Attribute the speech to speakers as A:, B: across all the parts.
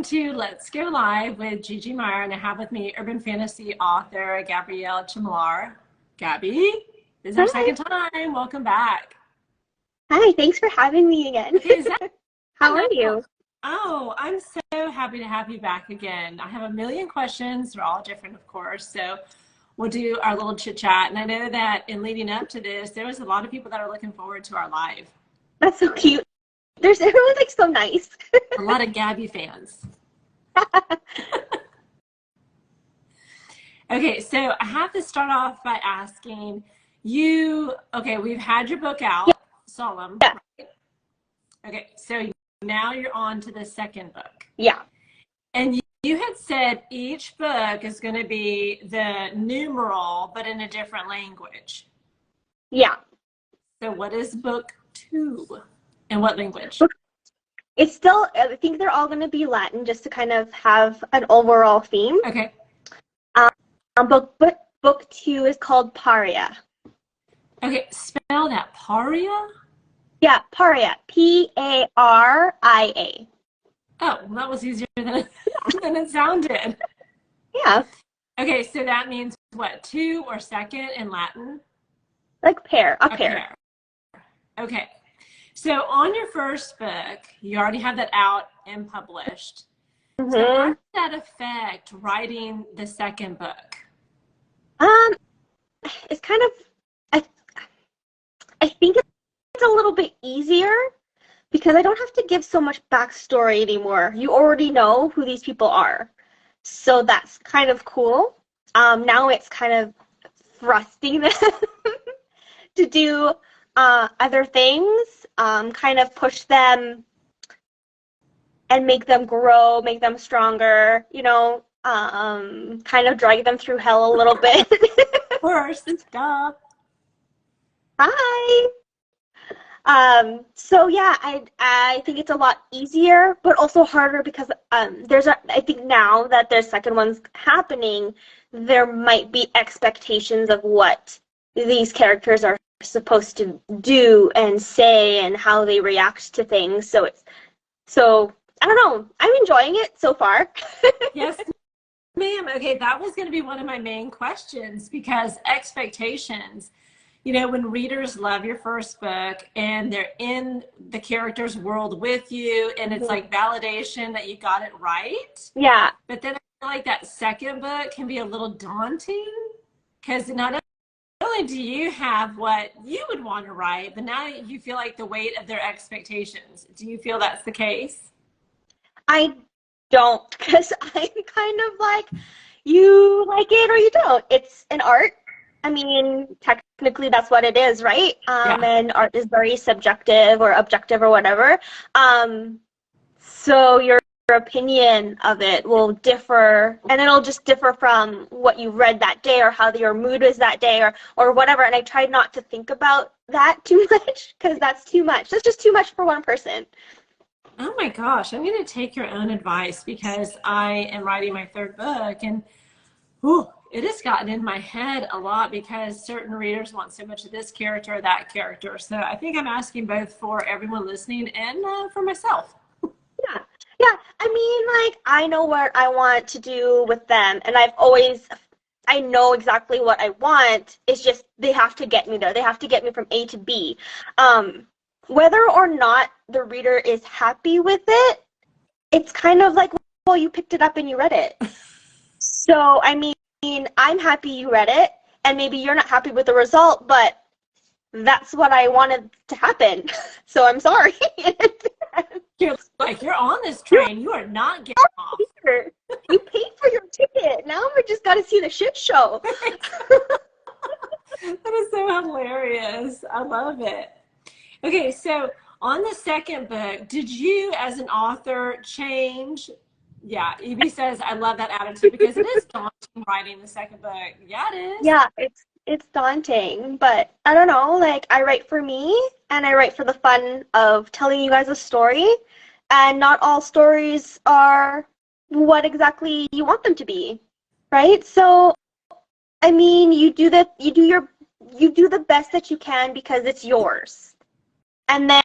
A: welcome to Let's Go Live with Gigi Meyer, and I have with me urban fantasy author Gabrielle Chmilar. Gabby, this is our second time. Welcome back.
B: Hi, thanks for having me again.
A: Okay,
B: How are you?
A: Oh, I'm so happy to have you back again. I have a million questions. They're all different, of course. So we'll do our little chit chat. And I know that in leading up to this, there was a lot of people that are looking forward to our live.
B: That's so cute. Everyone's like so nice.
A: A lot of Gabby fans. Okay, so I have to start off by asking you, okay, we've had your book out,
B: Yeah.
A: Solum.
B: Yeah.
A: Right? Okay, so now you're on to the second book.
B: Yeah.
A: And you had said each book is going to be the numeral, but in a different language.
B: Yeah.
A: So what is book 2? In what language?
B: It's still, I think they're all going to be Latin just to kind of have an overall theme.
A: Okay.
B: Book 2 is called Paria.
A: Okay, spell that. Paria?
B: Yeah, Paria. Paria.
A: Oh, well, that was easier than it sounded.
B: Yeah.
A: Okay, so that means what? 2 or second in Latin?
B: Like pair. A
A: pair.
B: pair.
A: Okay. So on your first book, you already have that out and published.
B: Mm-hmm.
A: So how does that affect writing the second book?
B: It's kind of, I think it's a little bit easier because I don't have to give so much backstory anymore. You already know who these people are. So that's kind of cool. Now it's kind of thrusting them to do other things, kind of push them and make them grow, make them stronger, you know, kind of drag them through hell a little bit.
A: First, stop.
B: Hi. So yeah, I think it's a lot easier, but also harder because I think now that there's second ones happening, there might be expectations of what these characters are supposed to do and say and how they react to things. So I don't know. I'm enjoying it so far.
A: Yes, ma'am. Okay, that was going to be one of my main questions because expectations. You know, when readers love your first book and they're in the character's world with you and it's like validation that you got it right.
B: Yeah.
A: But then I feel like that second book can be a little daunting because not only do you have what you would want to write, but now you feel like the weight of their expectations. Do you feel that's the case?
B: I don't, because I'm kind of like, you like it or you don't. It's an art. I mean, technically that's what it is, right?
A: Yeah.
B: And art is very subjective or objective or whatever. So your opinion of it will differ, and it'll just differ from what you read that day or how your mood is that day or whatever. And I tried not to think about that too much because that's too much. That's just too much for one person.
A: Oh my gosh, I'm going to take your own advice because I am writing my third book and it has gotten in my head a lot because certain readers want so much of this character or that character. So I think I'm asking both for everyone listening and for myself.
B: Yeah. Yeah. I mean, like, I know what I want to do with them. And I know exactly what I want. It's just they have to get me there. They have to get me from A to B. Whether or not the reader is happy with it, it's kind of like, well, you picked it up and you read it. So, I mean, I'm happy you read it, and maybe you're not happy with the result, but that's what I wanted to happen. So I'm sorry.
A: You're on this train. You are not getting off.
B: You paid for your ticket. Now we just got to see the shit show.
A: That is so hilarious. I love it. Okay, so on the second book, did you as an author change? Yeah, Evie says, I love that attitude because it is daunting writing the second book. Yeah, it is.
B: Yeah, it's daunting, but I don't know, like I write for me and I write for the fun of telling you guys a story, and not all stories are what exactly you want them to be, right? So, I mean, you do the best that you can because it's yours. And then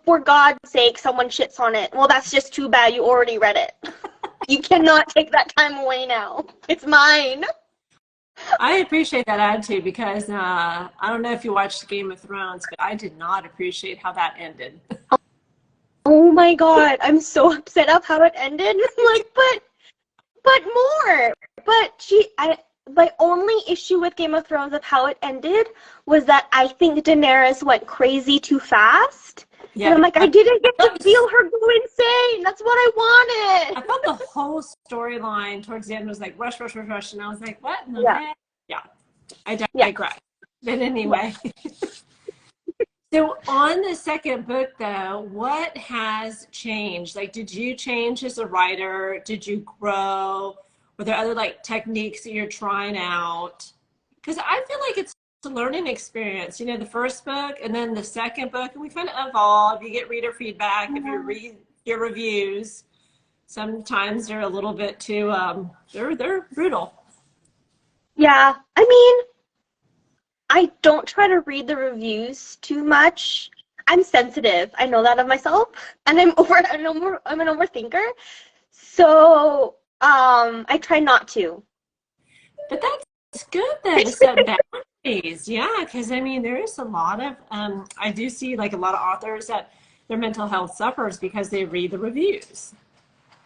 B: for God's sake, someone shits on it. Well, that's just too bad. You already read it. You cannot take that time away now. It's mine.
A: I appreciate that attitude because I don't know if you watched Game of Thrones, but I did not appreciate how that ended.
B: Oh my God, I'm so upset of how it ended. Like, but more. My only issue with Game of Thrones of how it ended was that I think Daenerys went crazy too fast.
A: Yeah,
B: and I'm like, I didn't get to feel her go insane. That's what I wanted.
A: I thought the whole storyline towards the end was like rush, rush, rush, rush, and I was like, what in the
B: Yeah.
A: heck? Yeah, I digress. But anyway. So on the second book, though, what has changed? Like, did you change as a writer? Did you grow? Were there other like techniques that you're trying out? Because I feel like it's a learning experience. You know, the first book and then the second book, and we kind of evolve. You get reader feedback if you read your reviews. Sometimes they're a little bit too they're brutal.
B: Yeah, I mean, I don't try to read the reviews too much. I'm sensitive. I know that of myself, and I'm an overthinker. So I try not to.
A: But that's good then to set boundaries. Yeah, because I mean there is a lot of I do see like a lot of authors that their mental health suffers because they read the reviews.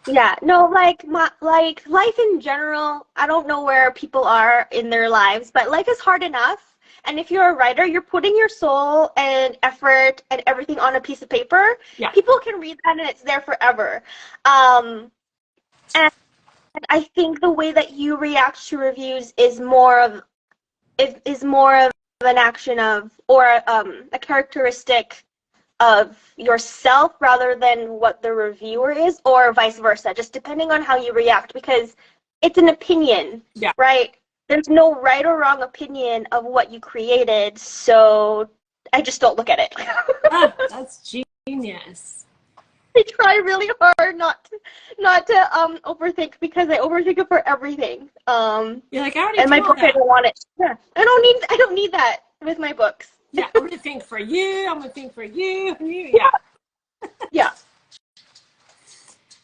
B: Yeah, no, like life in general, I don't know where people are in their lives, but life is hard enough. And if you're a writer, you're putting your soul and effort and everything on a piece of paper.
A: Yeah.
B: People can read that and it's there forever. And I think the way that you react to reviews is more of an action of or a characteristic of yourself rather than what the reviewer is, or vice versa, just depending on how you react, because it's an opinion,
A: yeah,
B: right? There's no right or wrong opinion of what you created, so I just don't look at it.
A: That's genius.
B: I try really hard not to overthink, because I overthink it for everything.
A: You're like, I already
B: and my book,
A: that.
B: I don't want it. Yeah, I don't need that with my books.
A: Yeah, I'm gonna think for you. I'm gonna think for you. Yeah.
B: Yeah.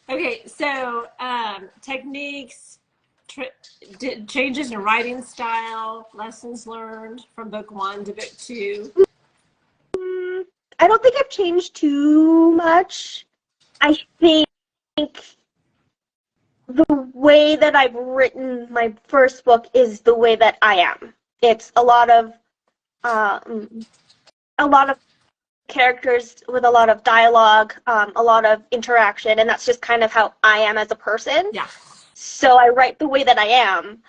A: Okay, so techniques, changes in writing style, lessons learned from book 1 to book 2.
B: I don't think I've changed too much. I think the way that I've written my first book is the way that I am. It's a lot of characters with a lot of dialogue, a lot of interaction, and that's just kind of how I am as a person.
A: Yeah.
B: So I write the way that I am.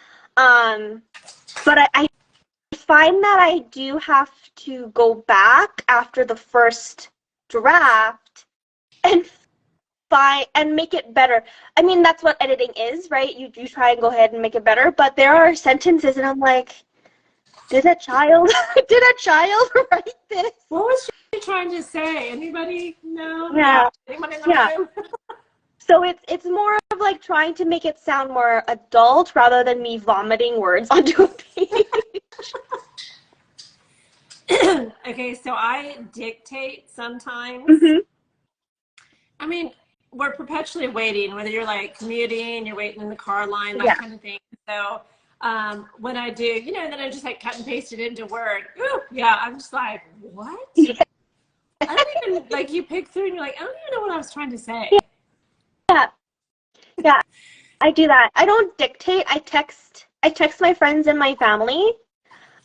B: But I find that I do have to go back after the first draft and make it better. I mean, that's what editing is, right? You try and go ahead and make it better, but there are sentences and I'm like, did a child write this?
A: What was she trying to say? Anybody know?
B: Yeah.
A: Anyone in the room?
B: So it's more of like trying to make it sound more adult rather than me vomiting words onto a page.
A: Okay, so I dictate sometimes.
B: Mm-hmm.
A: I mean, we're perpetually waiting, whether you're like commuting, you're waiting in the car line, that kind of thing. So when I do, then I just like cut and paste it into Word. Ooh, yeah, I'm just like, what? Yeah. I don't even, like, you pick through and you're like, I don't even know what I was trying to say.
B: Yeah, I do that. I don't dictate. I text my friends and my family.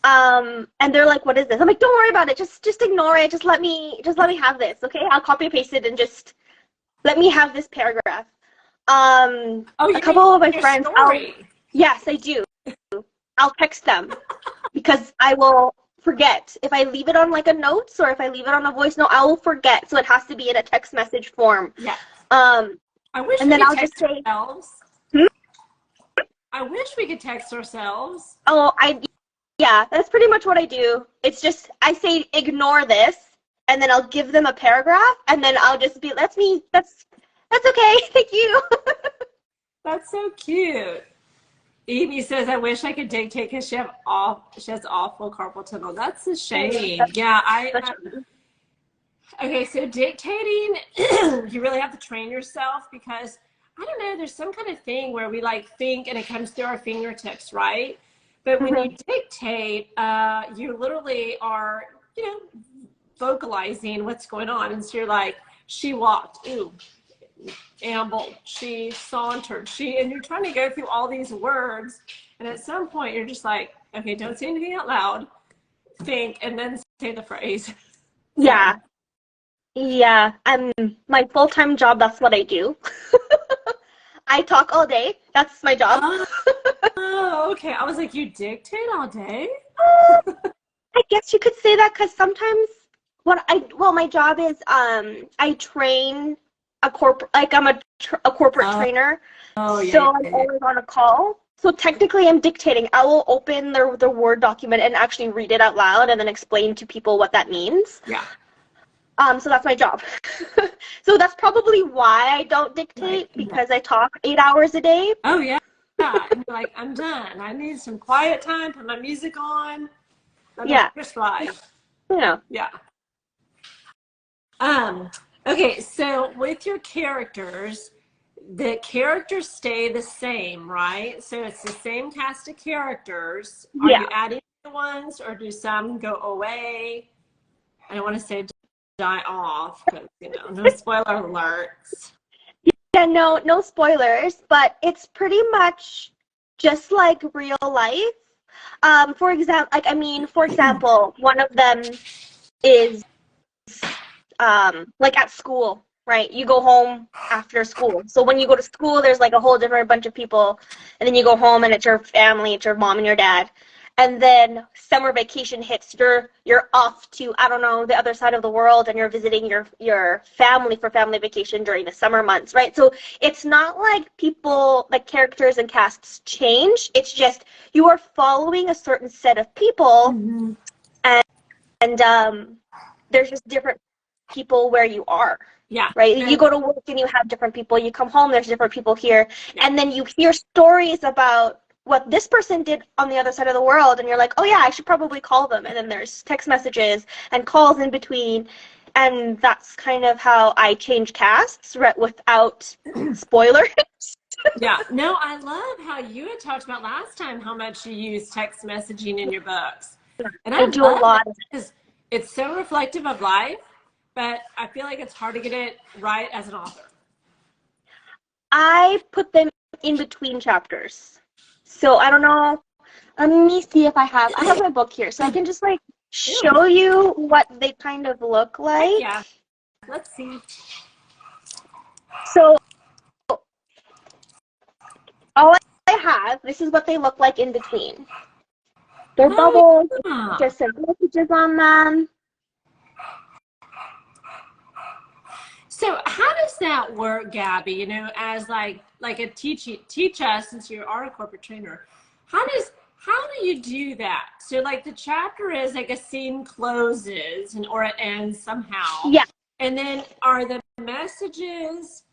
B: And they're like, what is this? I'm like, don't worry about it. Just ignore it. Just let me have this, okay? I'll copy and paste it and just let me have this paragraph. A couple of my friends, yes, I do. I'll text them because I will forget. If I leave it on like a notes or if I leave it on a voice note, I will forget. So it has to be in a text message form.
A: Yeah.
B: I wish and then I'll just say,
A: I wish we could text ourselves.
B: Yeah, that's pretty much what I do. It's just, I say, ignore this, and then I'll give them a paragraph, and then I'll just be, that's okay, thank you.
A: That's so cute. Evie says, I wish I could dictate because she has awful carpal tunnel. That's a shame. Yeah, Okay, so dictating, you really have to train yourself because I don't know, there's some kind of thing where we like think and it comes through our fingertips, right? But when you
B: Hmm.
A: dictate, you literally are, you know, vocalizing what's going on. And so you're like, she walked, ooh, ambled, she sauntered, and you're trying to go through all these words. And at some point, you're just like, okay, don't say anything out loud, think, and then say the phrase. So,
B: Yeah, yeah. My full-time job, that's what I do. I talk all day. That's my job.
A: oh, okay. I was like, you dictate all day?
B: I guess you could say that because sometimes my job is I train a corporate, like a corporate
A: Oh,
B: trainer,
A: oh yeah,
B: so I'm
A: yeah, yeah.
B: always on a call. So technically I'm dictating. I will open the Word document and actually read it out loud and then explain to people what that means.
A: Yeah,
B: So that's my job. So that's probably why I don't
A: right.
B: dictate, because I talk 8 hours a day.
A: Oh yeah. Yeah. And you're like, I'm done. I need some quiet time, put my music on, let my
B: Yeah,
A: fingers fly.
B: you know.
A: Yeah. Um, okay, so with your characters, the characters stay the same, right? So it's the same cast of characters. Are
B: Yeah.
A: you adding new ones or do some go away? I don't want to say die off because, you know, no spoiler alerts.
B: Yeah, no spoilers, but it's pretty much just like real life. For example, one of them is like at school, right? You go home after school. So when you go to school, there's like a whole different bunch of people, and then you go home and it's your family, it's your mom and your dad. And then summer vacation hits, you're off to, I don't know, the other side of the world, and you're visiting your family for family vacation during the summer months, right? So it's not like people, like characters and casts change. It's just you are following a certain set of people,
A: Mm-hmm.
B: and there's just different people where you are,
A: Yeah.
B: right? You
A: And,
B: go to work and you have different people. You come home, there's different people here.
A: yeah.
B: And then you hear stories about what this person did on the other side of the world. And you're like, oh, yeah, I should probably call them. And then there's text messages and calls in between. And that's kind of how I change casts, right, without spoilers.
A: Yeah. No, I love how you had talked about last time how much you use text messaging in your books. And
B: I
A: I
B: do a
A: love that
B: lot.
A: because it's so reflective of life, but I feel like it's hard to get it right as an author.
B: I put them in between chapters. So I don't know. Let me see if I have my book here, so I can just like
A: Ew.
B: show you what they kind of look
A: Heck
B: like.
A: yeah. Let's see.
B: So all I have, this is what they look like in between. They're
A: Oh,
B: bubbles,
A: yeah.
B: just some messages on them.
A: So how does that work, Gabby? You know, as like a teach us since you are a corporate trainer. How do you do that? So like the chapter is like a scene closes and or it ends somehow.
B: Yeah.
A: And then are the messages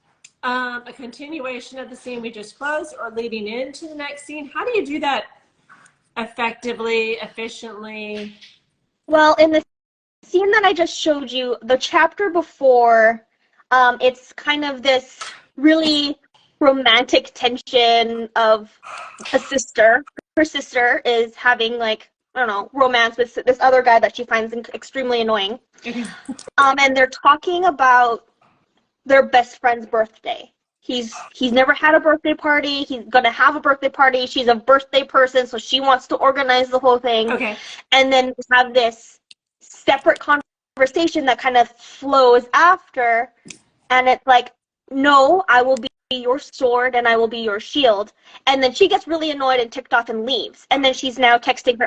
A: a continuation of the scene we just closed or leading into the next scene? How do you do that effectively, efficiently?
B: Well, in the scene that I just showed you, the chapter before, it's kind of this really romantic tension of a sister. Her sister is having like, I don't know, romance with this other guy that she finds extremely annoying. And they're talking about their best friend's birthday. He's never had a birthday party. He's gonna have a birthday party. She's a birthday person, so she wants to organize the whole thing.
A: Okay.
B: And then we have this separate conversation that kind of flows after, and it's like, no, I will be your sword and I will be your shield. And then she gets really annoyed and ticked off and leaves. And then she's now texting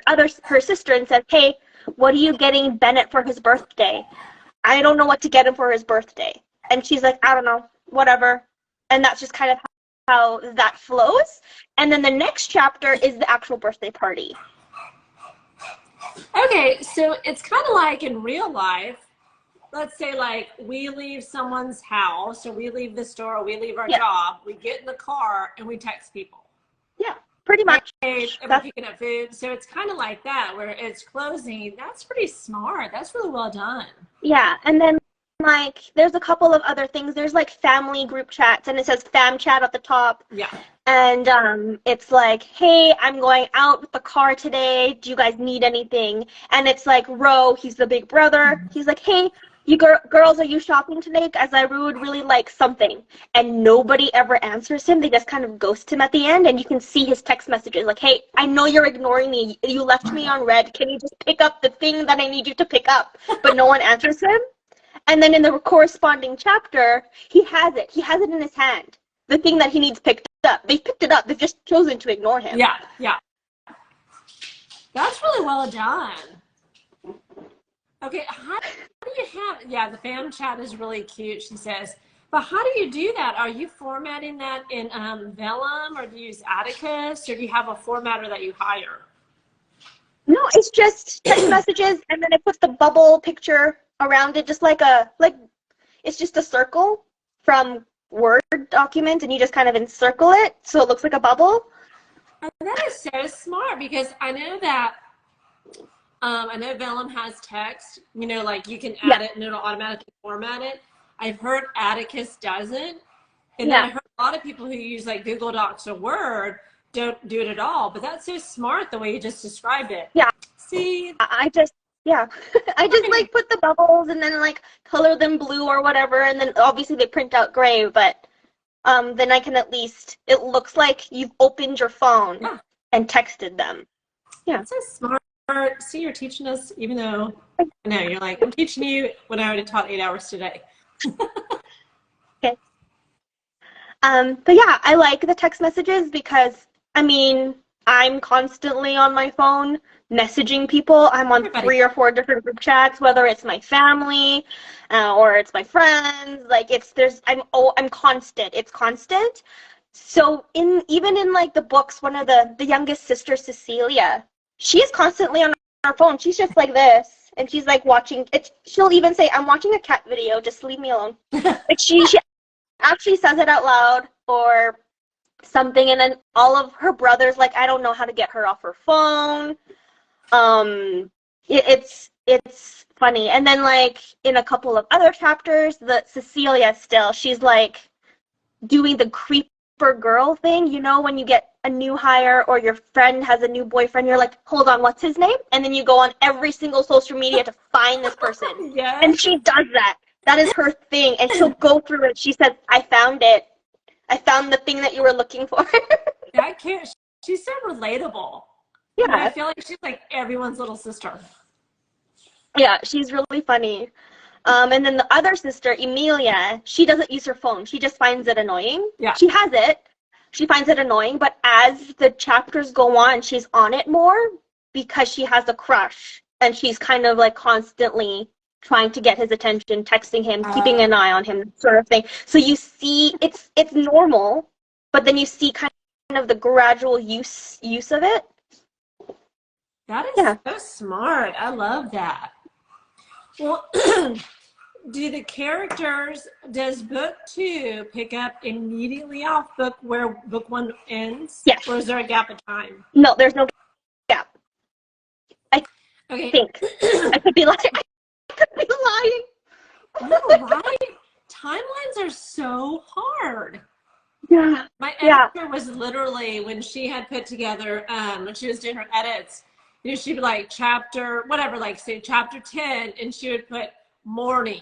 B: her sister and says, hey, what are you getting Bennett for his birthday? I don't know what to get him for his birthday. And she's like, I don't know, whatever. And that's just kind of how that flows. And then the next chapter is the actual birthday party.
A: Okay, so it's kind of like in real life. Let's say like we leave someone's house or we leave the store or we leave our
B: Yeah.
A: job, we get in the car and we text people.
B: Yeah, pretty much.
A: Hey, and we're picking up food. So it's kind of like that where it's closing. That's pretty smart. That's really well done.
B: Yeah, and then like, there's a couple of other things. There's like family group chats, and it says fam chat at the top.
A: Yeah.
B: And it's like, hey, I'm going out with the car today. Do you guys need anything? And it's like, Ro, he's the big brother. He's like, hey, you girls, are you shopping today? As I would really like something. And nobody ever answers him. They just kind of ghost him at the end. And you can see his text messages like, hey, I know you're ignoring me. You left me on red. Can you just pick up the thing that I need you to pick up? But no one answers him. And then in the corresponding chapter, he has it. He has it in his hand. The thing that he needs picked up. They picked it up. They've just chosen to ignore him.
A: Yeah, yeah. That's really well done. Okay, how do you have, yeah, the fam chat is really cute, she says. But how do you do that? Are you formatting that in Vellum, or do you use Atticus, or do you have a formatter that you hire?
B: No, it's just text messages, and then it puts the bubble picture around it, just like it's just a circle from Word document, and you just kind of encircle it so it looks like a bubble.
A: And that is so smart, because I know that I know Vellum has text, you know, like you can add it and it'll automatically format it. I've heard Atticus doesn't. And then I heard a lot of people who use like Google Docs or Word don't do it at all. But that's so smart the way you just described it.
B: Yeah.
A: See?
B: I just like put the bubbles and then like color them blue or whatever. And then obviously they print out gray, but then I can at least, it looks like you've opened your phone and texted them. Yeah.
A: That's so smart. See, you're teaching us, even though, I know, you're like, I'm teaching you when I already taught 8 hours today.
B: Okay. But yeah, I like the text messages because, I mean, I'm constantly on my phone messaging people. I'm on 3 or 4 different group chats, whether it's my family or it's my friends. Like I'm constant. It's constant. So even in like the books, one of the youngest sister, Cecilia, she's constantly on her phone. She's just like this, and she's like watching it. She'll even say, I'm watching a cat video, just leave me alone. Like she actually says it out loud or something, and then all of her brothers, like, I don't know how to get her off her phone. It's funny. And then like in a couple of other chapters, the Cecilia still, she's like doing the creeper girl thing, you know, when you get a new hire or your friend has a new boyfriend, you're like, hold on, what's his name? And then you go on every single social media to find this person.
A: Yes.
B: And she does that. That is her thing. And she'll go through it. She says, I found it. I found the thing that you were looking for.
A: She's so relatable.
B: Yeah.
A: You know, I feel like she's like everyone's little sister.
B: Yeah, she's really funny. And then the other sister, Emilia, she doesn't use her phone. She just finds it annoying.
A: Yeah.
B: She has it. She finds it annoying, but as the chapters go on, she's on it more because she has a crush, and she's kind of like constantly trying to get his attention, texting him, keeping an eye on him, sort of thing. So you see, it's normal, but then you see kind of the gradual use of it.
A: That is so smart. I love that. Well, does book 2 pick up immediately off where book 1 ends?
B: Yes.
A: Or is there a gap of time?
B: No, there's no gap. I think. I could be lying.
A: No, right? Timelines are so hard.
B: Yeah.
A: My editor was literally, when she had put together, when she was doing her edits, you know, she'd be like chapter, whatever, like say chapter 10, and she would put morning,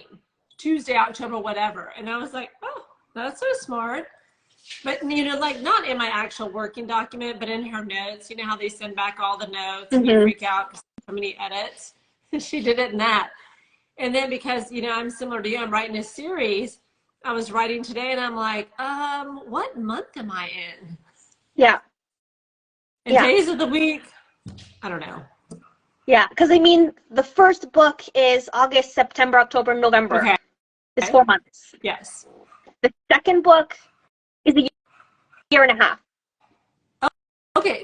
A: Tuesday, October, whatever. And I was like, oh, that's so smart. But, you know, like not in my actual working document, but in her notes, you know how they send back all the notes and you freak out because so many edits. She did it in that. And then because, you know, I'm similar to you, I'm writing a series. I was writing today and I'm like, what month am I in?
B: Yeah.
A: And days of the week, I don't know.
B: Yeah, because I mean, the first book is August, September, October, November.
A: Okay.
B: It's 4 months.
A: Yes.
B: The second book is a year and a half.
A: Oh, okay.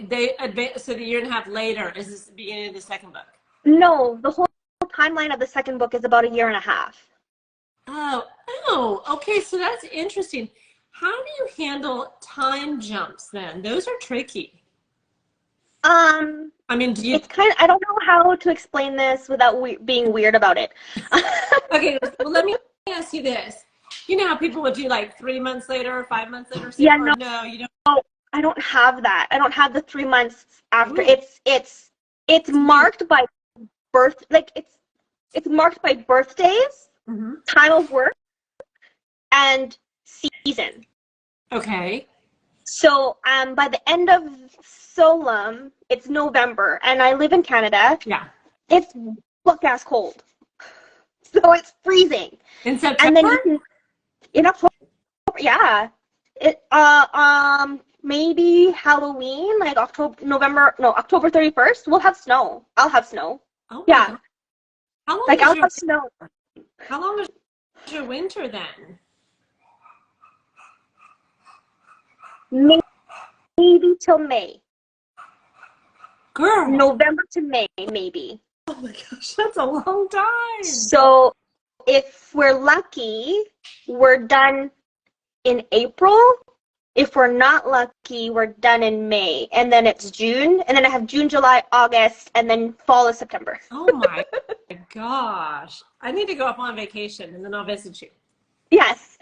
A: So the year and a half later is this the beginning of the second book?
B: No, the whole timeline of the second book is about a year and a half.
A: Oh, okay. So that's interesting. How do you handle time jumps then? Those are tricky. I mean,
B: it's kind of, I don't know how to explain this without being weird about it.
A: Okay, well, let me ask you this. You know how people would do like 3 months later or 5 months later?
B: Yeah,
A: or
B: no.
A: No, you don't.
B: Oh, I don't have that. I don't have the 3 months after.
A: Ooh.
B: It's marked by birth, like it's marked by birthdays, time of work, and season.
A: Okay.
B: So by the end of Solum, it's November, and I live in Canada.
A: Yeah.
B: It's buck-ass cold. So it's freezing.
A: In September?
B: And then you can, in October, yeah. Maybe Halloween, like October 31st, we'll have snow. I'll have snow.
A: Oh
B: yeah.
A: God. How long
B: I'll have snow.
A: How long is your winter then?
B: Maybe till May.
A: Girl.
B: November to May, maybe.
A: Oh my gosh, that's a long time.
B: So if we're lucky, we're done in April. If we're not lucky, we're done in May. And then it's June. And then I have June, July, August, and then fall is September.
A: Oh my gosh. I need to go up on vacation and then I'll visit you.
B: Yes.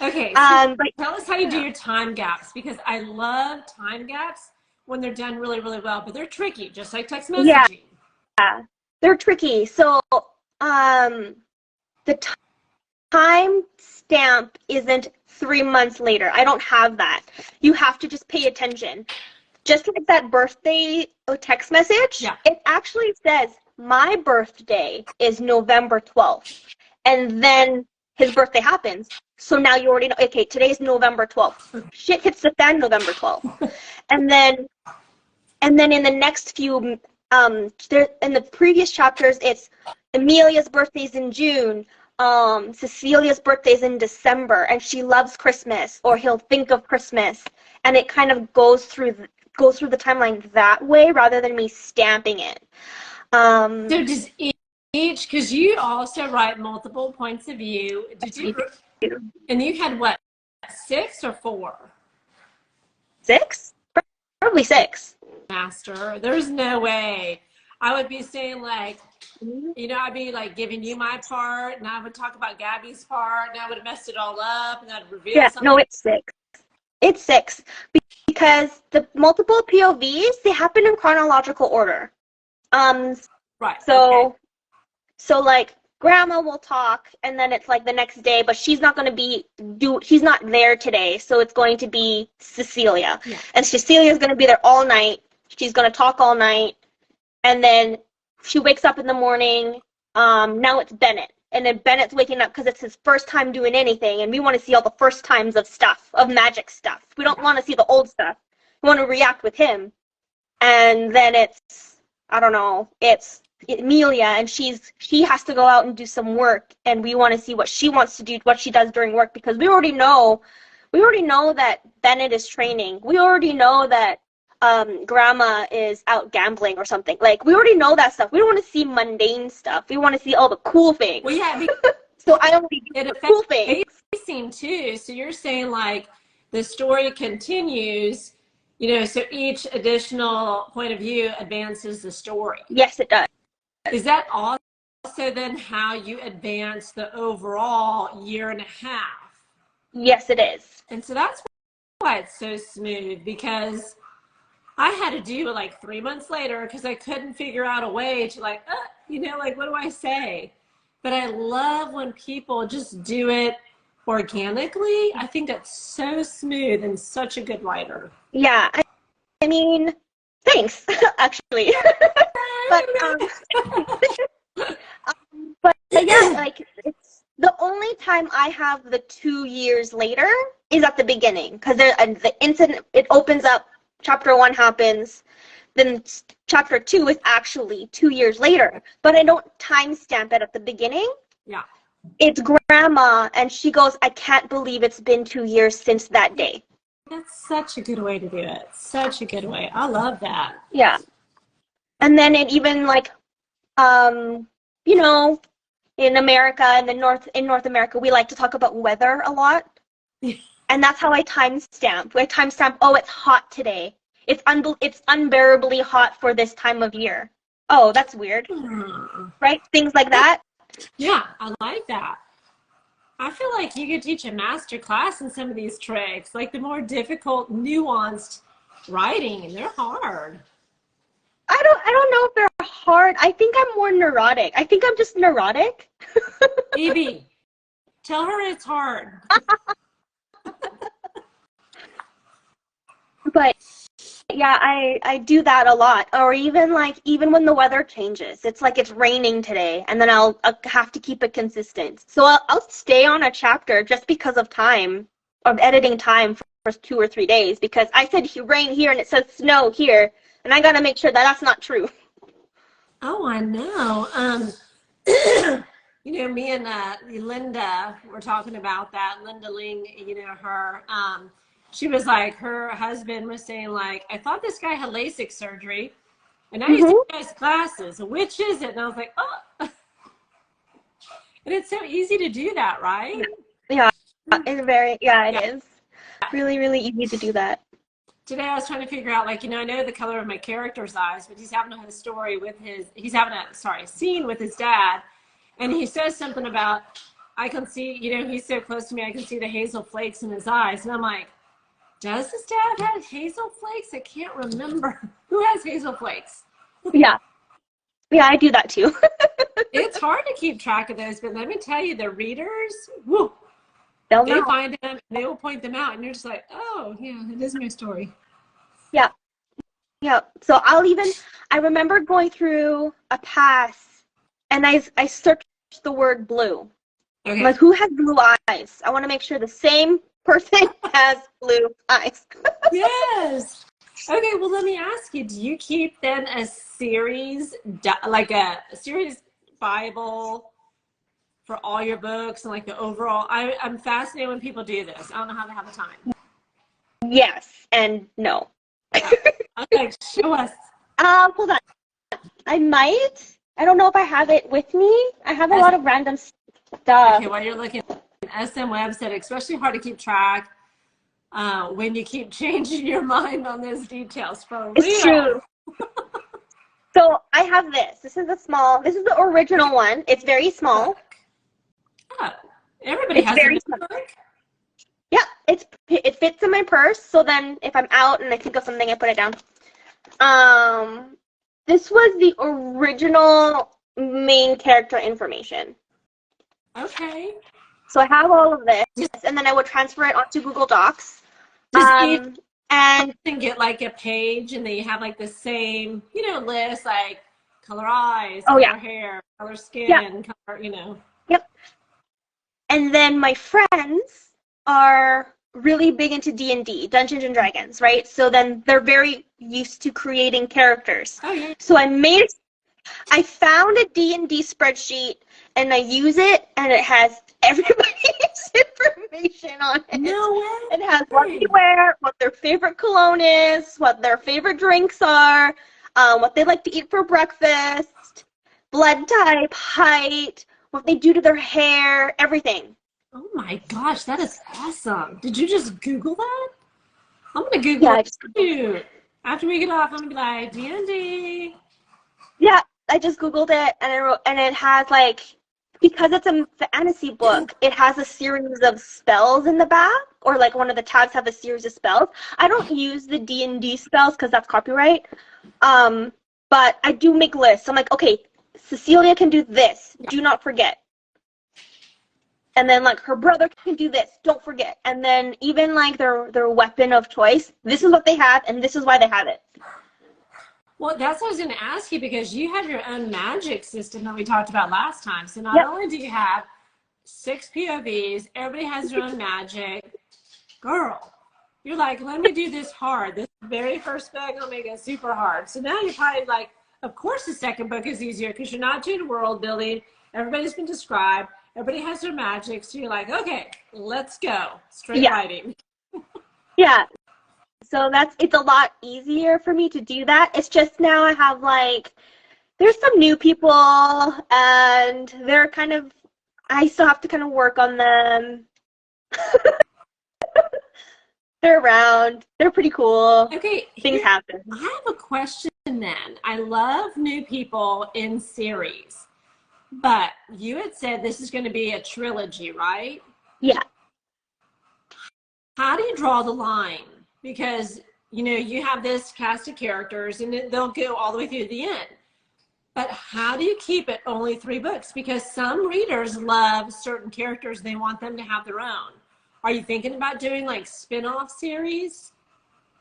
A: Okay, so tell us how you do your time gaps, because I love time gaps when they're done really, really well, but they're tricky, just like text messaging.
B: Yeah, they're tricky. So the time stamp isn't 3 months later. I don't have that. You have to just pay attention. Just like that birthday text message, it actually says my birthday is November 12th. And then his birthday happens. So now you already know, okay, today's November 12th. Shit hits the fan November 12th. And then in the next few, in the previous chapters, it's Amelia's birthday's in June, Cecilia's birthday's in December, and she loves Christmas, or he'll think of Christmas. And it kind of goes through the timeline that way rather than me stamping it.
A: So does each, because you also write multiple points of view, did you? And you had what, 6 or 4?
B: 6? Probably 6.
A: Master, there's no way. I would be saying like, you know, I'd be like giving you my part, and I would talk about Gabby's part, and I would have messed it all up, and I'd reveal something.
B: No, it's 6. It's 6 because the multiple POVs, they happen in chronological order.
A: Right.
B: So like Grandma will talk, and then it's like the next day, but she's not going to she's not there today, so it's going to be Cecilia. Yeah. And Cecilia's going to be there all night. She's going to talk all night, and then she wakes up in the morning. Now it's Bennett, and then Bennett's waking up because it's his first time doing anything, and we want to see all the first times of stuff, of magic stuff. We don't want to see the old stuff. We want to react with him. And then it's, I don't know, it's Amelia, and she has to go out and do some work, and we want to see what she wants to do, what she does during work, because we already know that Bennett is training. We already know that Grandma is out gambling or something. Like, we already know that stuff. We don't want to see mundane stuff. We want to see all the cool things.
A: Well, yeah.
B: So I only do the cool things.
A: Pacing too. So you're saying like the story continues, you know, so each additional point of view advances the story.
B: Yes, it does.
A: Is that also then how you advance the overall year and a half?
B: Yes, it is.
A: And so that's why it's so smooth, because I had to do it like 3 months later because I couldn't figure out a way to like, you know, like, what do I say? But I love when people just do it organically. I think that's so smooth and such a good writer.
B: Yeah, I mean, thanks, actually. but yeah, like, it's the only time I have the 2 years later is at the beginning, because the incident, it opens up, chapter 1 happens, then chapter 2 is actually 2 years later, but I don't timestamp it at the beginning.
A: Yeah.
B: It's Grandma, and she goes, I can't believe it's been 2 years since that day.
A: That's such a good way to do it. Such a good way. I love that.
B: Yeah. And then it even, like, you know, in America, in North America, we like to talk about weather a lot. And that's how I timestamp. I timestamp, oh, it's hot today. It's unbearably hot for this time of year. Oh, that's weird. Right? Things like that.
A: Yeah, I like that. I feel like you could teach a master class in some of these tricks, like the more difficult, nuanced writing, and they're hard.
B: I don't know if they're hard. I think I'm more neurotic. I think I'm just neurotic.
A: Evie, tell her it's hard.
B: But yeah, I do that a lot. Or even when the weather changes. It's like it's raining today, and then I'll have to keep it consistent. So I'll stay on a chapter just because of time, of editing time for 2 or 3 days, because I said rain here and it says snow here, and I gotta make sure that that's not true.
A: Oh, I know. Me and Linda were talking about that. Linda Ling, her. She was like, her husband was saying, like, I thought this guy had LASIK surgery, and now he's taking his glasses. Which is it? And I was like, oh. And it's so easy to do that, right?
B: Yeah, it is. Really, really easy to do that.
A: Today I was trying to figure out, like, I know the color of my character's eyes, but he's having a scene with his dad, and he says something about, I can see, he's so close to me, I can see the hazel flakes in his eyes. And I'm like, does his dad have hazel flakes? I can't remember. Who has hazel flakes?
B: Yeah. Yeah, I do that too.
A: It's hard to keep track of those, but let me tell you, the readers, woo,
B: They'll
A: they
B: know.
A: find them, they will point them out, and you're just like, oh, yeah, it is my story.
B: Yeah. Yeah. So I remember going through a pass, and I searched the word blue.
A: Okay.
B: I'm like, who has blue eyes? I want to make sure the same person has blue eyes.
A: Yes. Okay, well, let me ask you, do you keep then a series, like a series Bible for all your books and like the overall? I'm fascinated when people do this. I don't know how they have the time.
B: Yes and no.
A: Okay, show us.
B: Hold on. I might. I don't know if I have it with me. I have a lot of random stuff.
A: Okay, while you're looking, SM Web said, especially hard to keep track when you keep changing your mind on those details. For real.
B: It's true. So I have this. This is the original one. It's very small.
A: Oh, everybody has a book.
B: Yeah, it fits in my purse. So then if I'm out and I think of something, I put it down. This was the original main character information.
A: Okay.
B: So I have all of this, and then I would transfer it onto Google Docs.
A: And get like a page, and then you have like the same, list, like color eyes, color hair, color skin, color,
B: Yep. And then my friends are really big into D&D, Dungeons and Dragons, right? So then they're very used to creating characters.
A: Oh, yeah.
B: So I found a D&D spreadsheet, and I use it, and it has everybody's information on it.
A: No way.
B: It has what they wear, what their favorite cologne is, what their favorite drinks are, what they like to eat for breakfast, blood type, height, what they do to their hair, everything.
A: Oh my gosh, that is awesome. Did you just Google that? I'm going to Google it too. After we get off, I'm going to be like, D&D.
B: Yeah, I just Googled it, and it has, like, because it's a fantasy book, it has a series of spells in the back, or like one of the tabs have a series of spells. I don't use the D&D spells because that's copyright, but I do make lists. I'm like, okay, Cecilia can do this. Do not forget. And then, like, her brother can do this. Don't forget. And then even, like, their weapon of choice, this is what they have, and this is why they have it.
A: Well, that's what I was going to ask you, because you have your own magic system that we talked about last time. So not only do you have 6 POVs, everybody has their own magic. Girl, you're like, let me do this hard. This very first book, I'll make it super hard. So now you're probably like, of course the second book is easier because you're not doing world building. Everybody's been described. Everybody has their magic. So you're like, okay, let's go. Straight writing.
B: Yeah. So it's a lot easier for me to do that. It's just now I have, like, there's some new people, and they're kind of, I still have to kind of work on them. They're around. They're pretty cool.
A: Okay.
B: Things happen.
A: I have a question then. I love new people in series. But you had said this is going to be a trilogy, right?
B: Yeah.
A: How do you draw the line? Because, you know, you have this cast of characters and they'll go all the way through the end. But how do you keep it only 3 books? Because some readers love certain characters. They want them to have their own. Are you thinking about doing like spin-off series?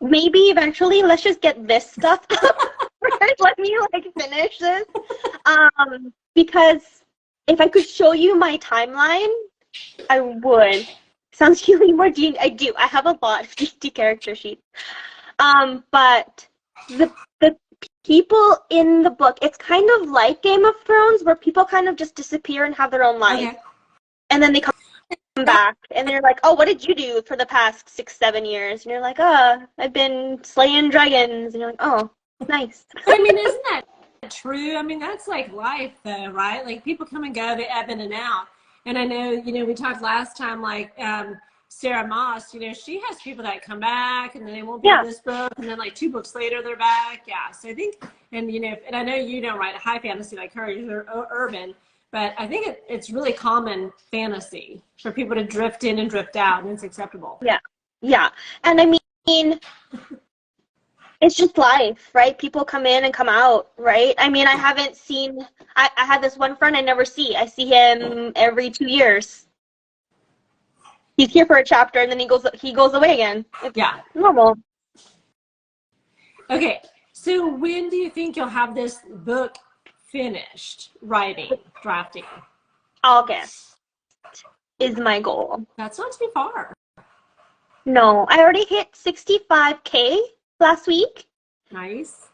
B: Maybe eventually. Let's just get this stuff first. Let me like finish this. Because if I could show you my timeline, I would. Sounds really more D. I do. I have a lot of D&D character sheets. But the people in the book, it's kind of like Game of Thrones, where people kind of just disappear and have their own life,
A: Okay.
B: and then they come back, and they're like, "Oh, what did you do for the past 6-7 years?" And you're like, "Oh, I've been slaying dragons," and you're like, "Oh, nice."
A: I mean, isn't that true? I mean, that's like life, though, right? Like people come and go, they ebb in and out. And I know, you know, we talked last time, like Sarah Moss, you know, she has people that come back and then they won't be in this book, and then like 2 books later they're back. Yeah, so I think, and you know, and I know you don't write high fantasy like her, you're urban, but I think it's really common fantasy for people to drift in and drift out, and it's acceptable.
B: Yeah, and I mean, it's just life, right? People come in and come out, right? I mean, I haven't seen, I have this one friend I never see. I see him every 2 years. He's here for a chapter and then he goes away again. It's normal.
A: Okay, so when do you think you'll have this book finished writing, drafting?
B: August is my goal.
A: That's not too far.
B: No, I already hit 65K last week.
A: Nice.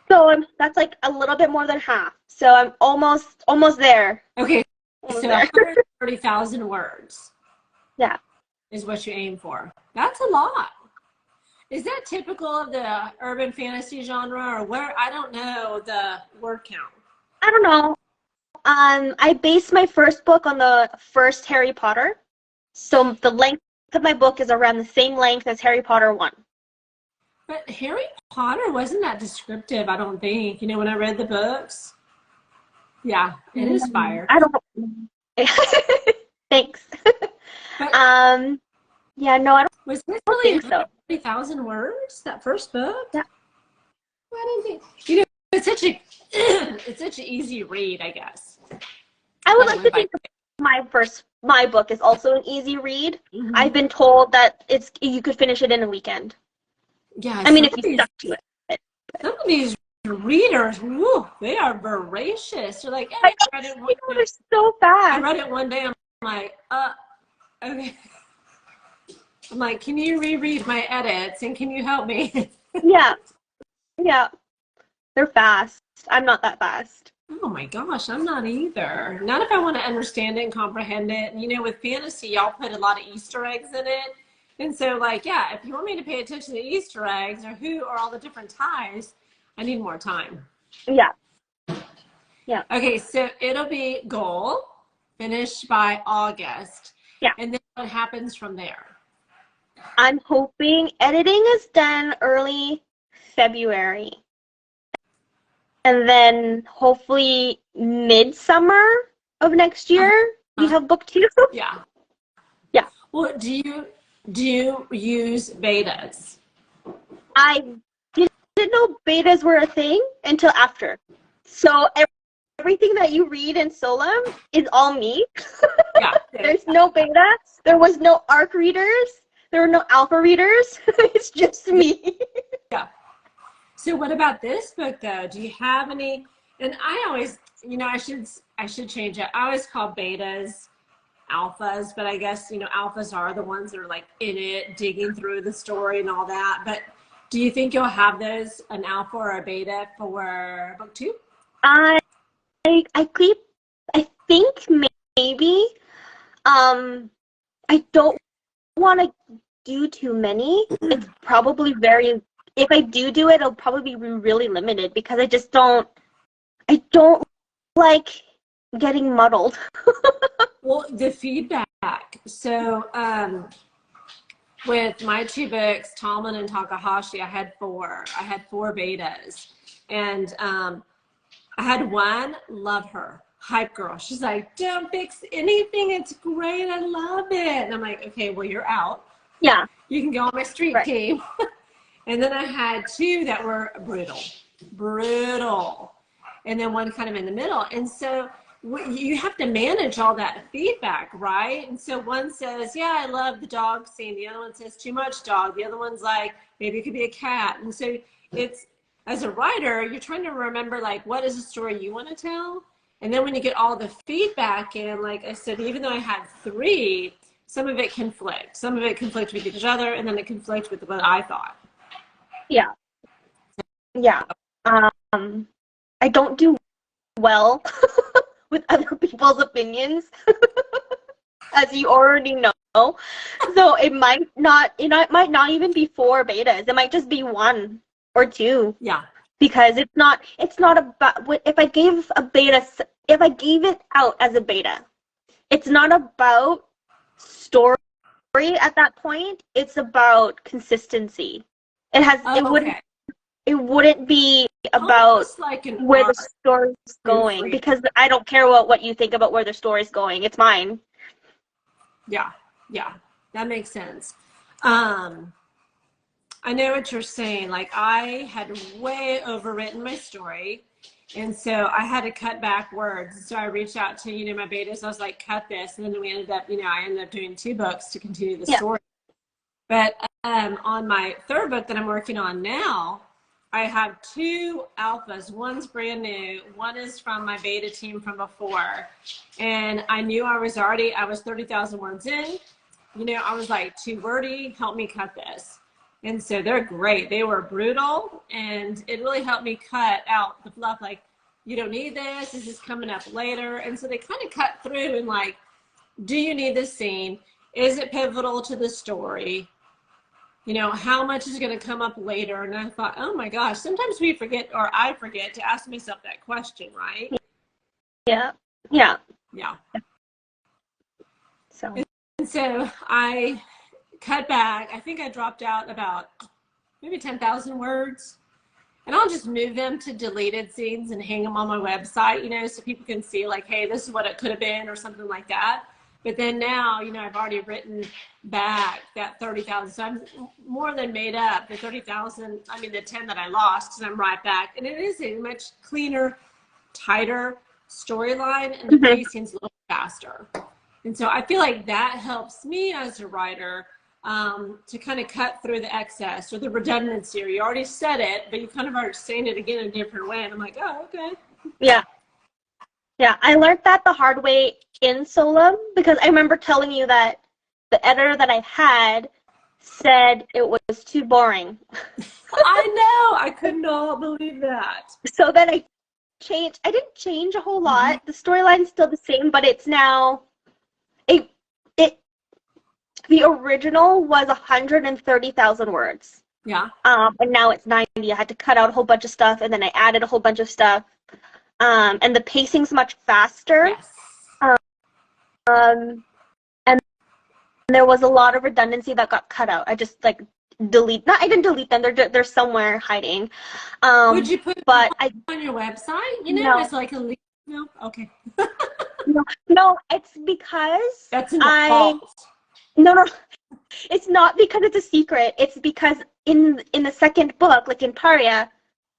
B: So that's like a little bit more than half. So I'm almost there.
A: Okay, so 130,000 words.
B: Yeah.
A: Is what you aim for. That's a lot. Is that typical of the urban fantasy genre, or where? I don't know the word count.
B: I don't know. I based my first book on the first Harry Potter. So the length of my book is around the same length as Harry Potter 1.
A: But Harry Potter wasn't that descriptive, I don't think. You know, when I read the books. Yeah, it is fire.
B: I don't Thanks.
A: But,
B: yeah, no, I don't.
A: Was it really 130,000 words, that first book?
B: Yeah.
A: I don't think, you know, it's such an easy read, I guess.
B: I would like to think my book is also an easy read. Mm-hmm. I've been told that you could finish it in a weekend.
A: Yeah.
B: I mean, if you stuck to it.
A: Some of these readers, woo, they are voracious. They're like, hey, I read it one day.
B: They're so fast.
A: I read it one day. I'm like, okay. I'm like, can you reread my edits and can you help me?
B: Yeah. They're fast. I'm not that fast.
A: Oh my gosh, I'm not either. Not if I want to understand it and comprehend it. And you know, with fantasy, y'all put a lot of Easter eggs in it. And so, like, yeah, if you want me to pay attention to the Easter eggs or who are all the different ties, I need more time.
B: Yeah.
A: Okay, so it'll be goal, finished by August.
B: Yeah.
A: And then what happens from there?
B: I'm hoping editing is done early February. And then hopefully midsummer of next year, we have book 2.
A: Yeah. Well, do you use betas?
B: I didn't know betas were a thing until after. So everything that you read in Solum is all me.
A: Yeah.
B: There's no beta. There was no ARC readers. There were no alpha readers. It's just me.
A: Yeah. So what about this book, though? Do you have any? And I always, you know, I should change it. I always call betas alphas, but I guess, you know, alphas are the ones that are like in it, digging through the story and all that. But do you think you'll have those, an alpha or a beta for book 2?
B: I think maybe. I don't want to do too many. It's probably if I do it, it'll probably be really limited because I don't like getting muddled.
A: Well, the feedback. So with my 2 books, Talman and Takahashi, I had 4 betas. And I had one, love her. hype girl. She's like, don't fix anything. It's great. I love it. And I'm like, okay, well, you're out.
B: Yeah.
A: You can go on my street
B: Right.
A: team. And then I had two that were brutal. And then one kind of in the middle. And so you have to manage all that feedback, right? And so one says, yeah, I love the dog scene. The other one says too much dog. The other one's like, maybe it could be a cat. And so it's, as a writer, you're trying to remember, like, what is the story you want to tell? And then when you get all the feedback in, like I said, even though I had three, some of it conflict. Some of it conflict with each other, and then it conflicts with what I thought.
B: Yeah. Yeah. I don't do well with other people's opinions, as you already know. So it might not, it might not even be 4 betas. It might just be 1 or 2.
A: Yeah.
B: Because it's not about, if I gave it out as a beta, it's not about story at that point. It's about consistency. It wouldn't be about
A: like
B: where the story's going, because I don't care what you think about where the story's going. It's mine.
A: Yeah, that makes sense. I know what you're saying. Like, I had way overwritten my story, and so I had to cut back words. So I reached out to, my betas. I was like, cut this. And then we ended up, I ended up doing 2 books to continue the story. But on my 3rd book that I'm working on now, I have 2 alphas. One's brand new. One is from my beta team from before. And I knew I was 30,000 words in. I was like, too wordy. Help me cut this. And so they're great. They were brutal, and it really helped me cut out the fluff. Like, you don't need this. This is coming up later. And so they kind of cut through and like, do you need this scene? Is it pivotal to the story? How much is going to come up later? And I thought, oh my gosh, sometimes we forget, or I forget to ask myself that question, right?
B: Yeah.
A: So I cut back. I think I dropped out about maybe 10,000 words, and I'll just move them to deleted scenes and hang them on my website, so people can see, like, hey, this is what it could have been, or something like that. But then now, I've already written back that 30,000. So I'm more than made up the 30,000. I mean, the 10 that I lost, because I'm right back. And it is a much cleaner, tighter storyline, and the pacing's a little faster. And so I feel like that helps me as a writer to kind of cut through the excess or the redundancy, or you already said it, but you kind of are saying it again in a different way. And I'm like, oh, okay.
B: Yeah. Yeah, I learned that the hard way in Solum, because I remember telling you that the editor that I had said it was too boring.
A: I know. I could not believe that.
B: So then I didn't change a whole lot. The storyline's still the same, but it's now, the original was 130,000 words.
A: Yeah.
B: And now it's 90. I had to cut out a whole bunch of stuff, and then I added a whole bunch of stuff. And the pacing's much faster.
A: Yes.
B: And there was a lot of redundancy that got cut out. I just I didn't delete them. They're somewhere hiding.
A: Would you put
B: them
A: on your website?
B: No.
A: It's like a link. No? Okay.
B: No, it's because
A: that's in the fault.
B: No. It's not because it's a secret. It's because in the 2nd book, like in Paria,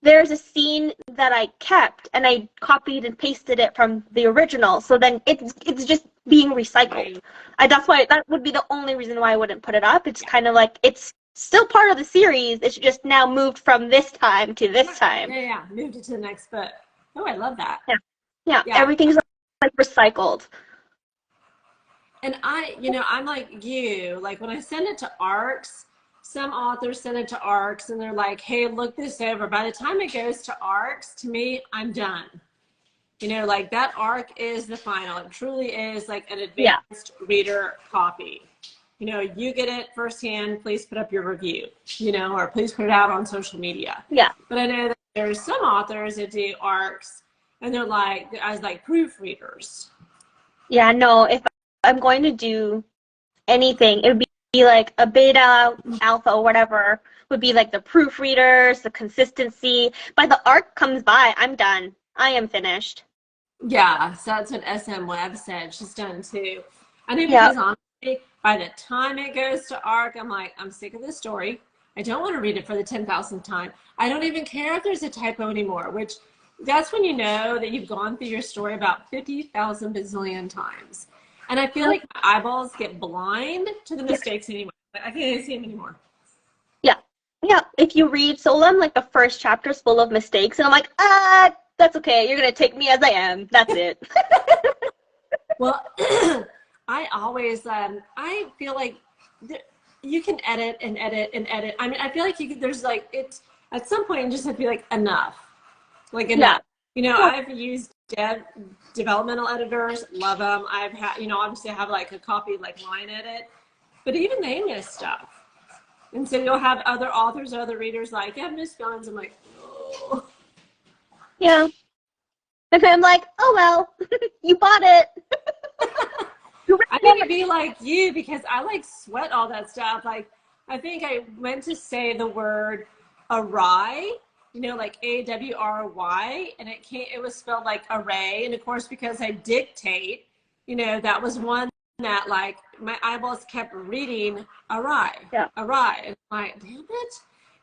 B: there's a scene that I kept, and I copied and pasted it from the original. So then it's just being recycled. That would be the only reason why I wouldn't put it up. It's kind of like, it's still part of the series. It's just now moved from this time to this time.
A: Yeah. Moved it to the next book. Oh, I love that.
B: Yeah. Everything's like recycled.
A: And I'm like you. Like, when I send it to ARCs, some authors send it to ARCs, and they're like, hey, look this over. By the time it goes to ARCs, to me, I'm done. Like, that ARC is the final. It truly is like an advanced reader copy. You get it firsthand, please put up your review, or please put it out on social media.
B: Yeah.
A: But I know that there's some authors that do ARCs, and they're like, I was like, proofreaders.
B: Yeah, no, if I'm going to do anything, it would be like a beta, alpha, or whatever, would be like the proofreaders, the consistency. By the arc comes by, I'm done. I am finished.
A: Yeah, so that's what SM Webb said. She's done too. I know
B: Yeah.
A: because honestly, by the time it goes to arc, I'm like, I'm sick of this story. I don't want to read it for the 10,000th time. I don't even care if there's a typo anymore, which that's when you know that you've gone through your story about 50,000 bazillion times. And I feel like my eyeballs get blind to the mistakes anymore. I can't even see them anymore.
B: Yeah. Yeah. If you read Solum, like the first chapter is full of mistakes, and I'm like, that's okay. You're gonna take me as I am. That's it.
A: Well, I always, I feel like you can edit and edit and edit. I mean, I feel like you could, there's like, it's, at some point, you just have to be like, enough. Like,
B: Yeah.
A: enough. You know, I've used developmental editors, love them. I've had, you know, obviously I have like a copy, like line edit, but even they miss stuff. And so you'll have other authors, other readers like, I have misspellings. I'm like, oh.
B: Yeah. And I'm like, oh well, you bought it.
A: I need to be like you because I like sweat all that stuff. Like, I think I went to say the word awry, you know, like AWRY, and it was spelled like array. And of course, because I dictate, you know, that was one that like my eyeballs kept reading awry,
B: Yeah.
A: awry. And I'm like, damn it.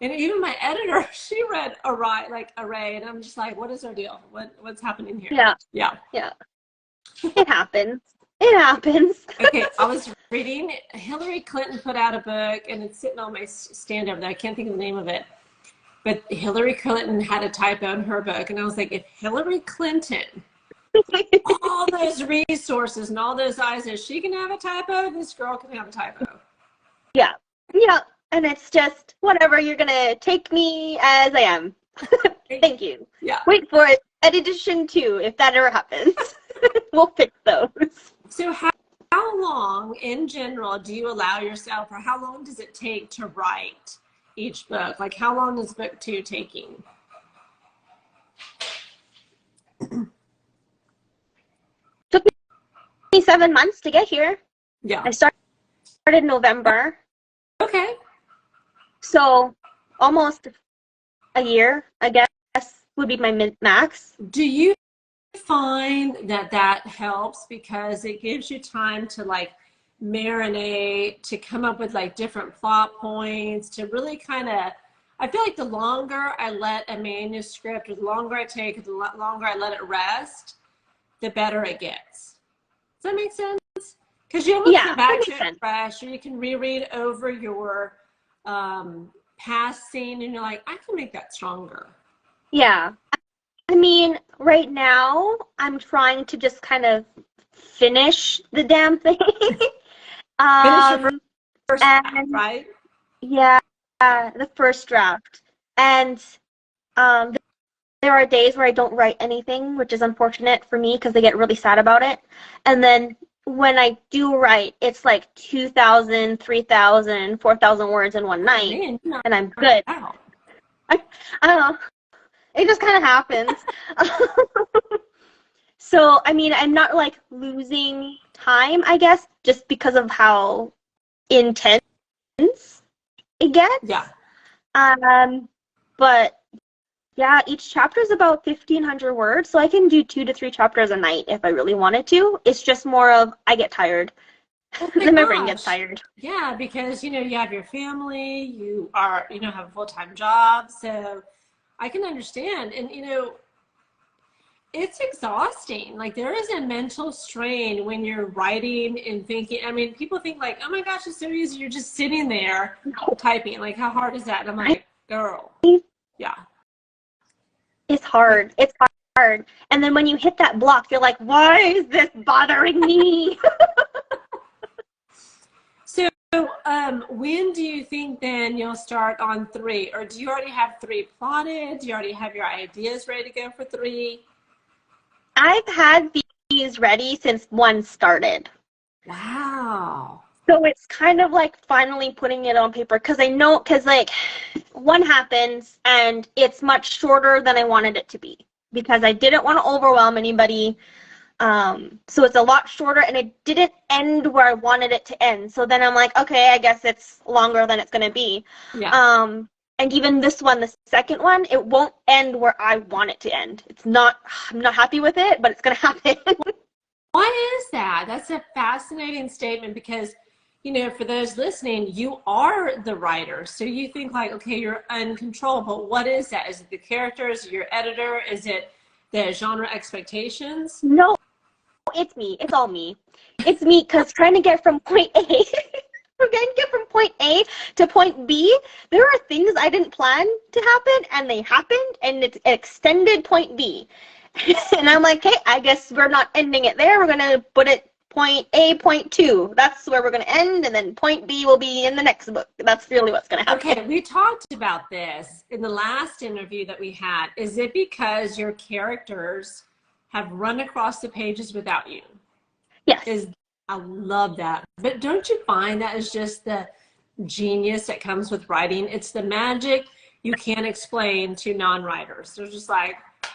A: And even my editor, she read awry, like array. And I'm just like, what is our deal? What's happening here?
B: Yeah.
A: Yeah.
B: Yeah. It happens. It happens.
A: Okay, I was reading, Hillary Clinton put out a book, and it's sitting on my stand over there. I can't think of the name of it. But Hillary Clinton had a typo in her book, and I was like, if Hillary Clinton, all those resources and all those eyes, if she can have a typo, this girl can have a typo.
B: Yeah. Yeah. And it's just, whatever, you're going to take me as I am. Thank you.
A: Yeah.
B: Wait for it. Edition 2, if that ever happens. We'll fix those.
A: So how long, in general, do you allow yourself, or how long does it take to write each book? Like, how long is book 2 taking?
B: Took me 7 months to get here.
A: Yeah.
B: I started in November.
A: Okay.
B: So almost a year, I guess, would be my max.
A: Do you find that helps because it gives you time to like marinate, to come up with like different plot points, to really kind of, I feel like the longer I let a manuscript, or the longer I take, the longer I let it rest, the better it gets. Does that make sense? Because you almost come back to it fresh, or you can reread over your past scene and you're like, I can make that stronger.
B: Yeah. I mean, right now, I'm trying to just kind of finish the damn thing.
A: Finish your first draft, right?
B: Yeah, the first draft. And there are days where I don't write anything, which is unfortunate for me because I get really sad about it. And then when I do write, it's like 2,000, 3,000, 4,000 words in one night, and I'm good.
A: Wow.
B: I don't know. It just kind of happens. So, I mean, I'm not like losing time, I guess, just because of how intense it gets.
A: Yeah.
B: But yeah, each chapter is about 1,500 words, so I can do 2 to 3 chapters a night if I really wanted to. It's just more of I get tired.
A: Oh
B: my brain gets tired.
A: Yeah, because you know you have your family, you have a full-time job, so I can understand. And you know, it's exhausting. Like there is a mental strain when you're writing and thinking. I mean, people think like, oh my gosh, it's so easy. You're just sitting there typing. Like, how hard is that? And I'm like, girl, yeah.
B: It's hard. It's hard. And then when you hit that block, you're like, why is this bothering me?
A: So when do you think then you'll start on 3? Or do you already have 3 plotted? Do you already have your ideas ready to go for 3?
B: I've had these ready since 1 started.
A: Wow.
B: So it's kind of like finally putting it on paper because I know, because like 1 happens and it's much shorter than I wanted it to be because I didn't want to overwhelm anybody. So it's a lot shorter and it didn't end where I wanted it to end. So then I'm like, okay, I guess it's longer than it's going to be.
A: Yeah.
B: And even this one, the second one, it won't end where I want it to end. It's not, I'm not happy with it, but it's going to happen.
A: Why is that? That's a fascinating statement because, you know, for those listening, you are the writer. So you think like, okay, you're in control, but what is that? Is it the characters, your editor? Is it the genre expectations?
B: No, it's me. It's all me. It's me because trying to get from point A, we're going to get from point A to point B. There are things I didn't plan to happen, and they happened, and it's an extended point B. And I'm like, hey, I guess we're not ending it there. We're going to put it point A, point 2. That's where we're going to end, and then point B will be in the next book. That's really what's going to happen.
A: Okay, we talked about this in the last interview that we had. Is it because your characters have run across the pages without you?
B: Yes.
A: I love that. But don't you find that is just the genius that comes with writing? It's the magic you can't explain to non-writers. They're just like,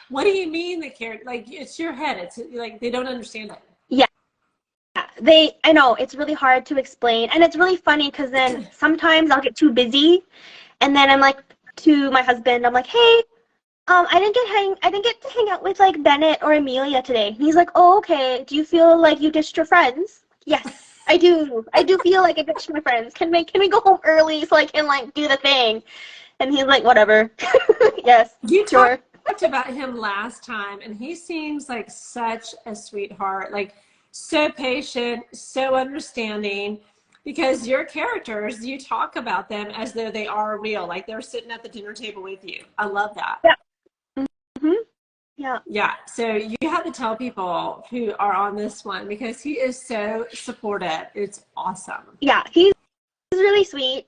A: what do you mean the character? Like, it's your head. It's like they don't understand it.
B: Yeah. I know it's really hard to explain, and it's really funny because then sometimes I'll get too busy, and then I'm like to my husband, I'm like, hey, I didn't get to hang out with like Bennett or Amelia today. And he's like, oh, okay. Do you feel like you ditched your friends? Yes, I do. I do feel like I ditched my friends. Can we go home early so I can like do the thing? And he's like, whatever. Yes,
A: You
B: sure.
A: talked about him last time, and he seems like such a sweetheart, like so patient, so understanding, because your characters, you talk about them as though they are real, like they're sitting at the dinner table with you. I love that.
B: Yeah. Mm-hmm. Yeah.
A: Yeah, so you have to tell people who are on this one because he is so supportive. It's awesome.
B: Yeah, he's really sweet.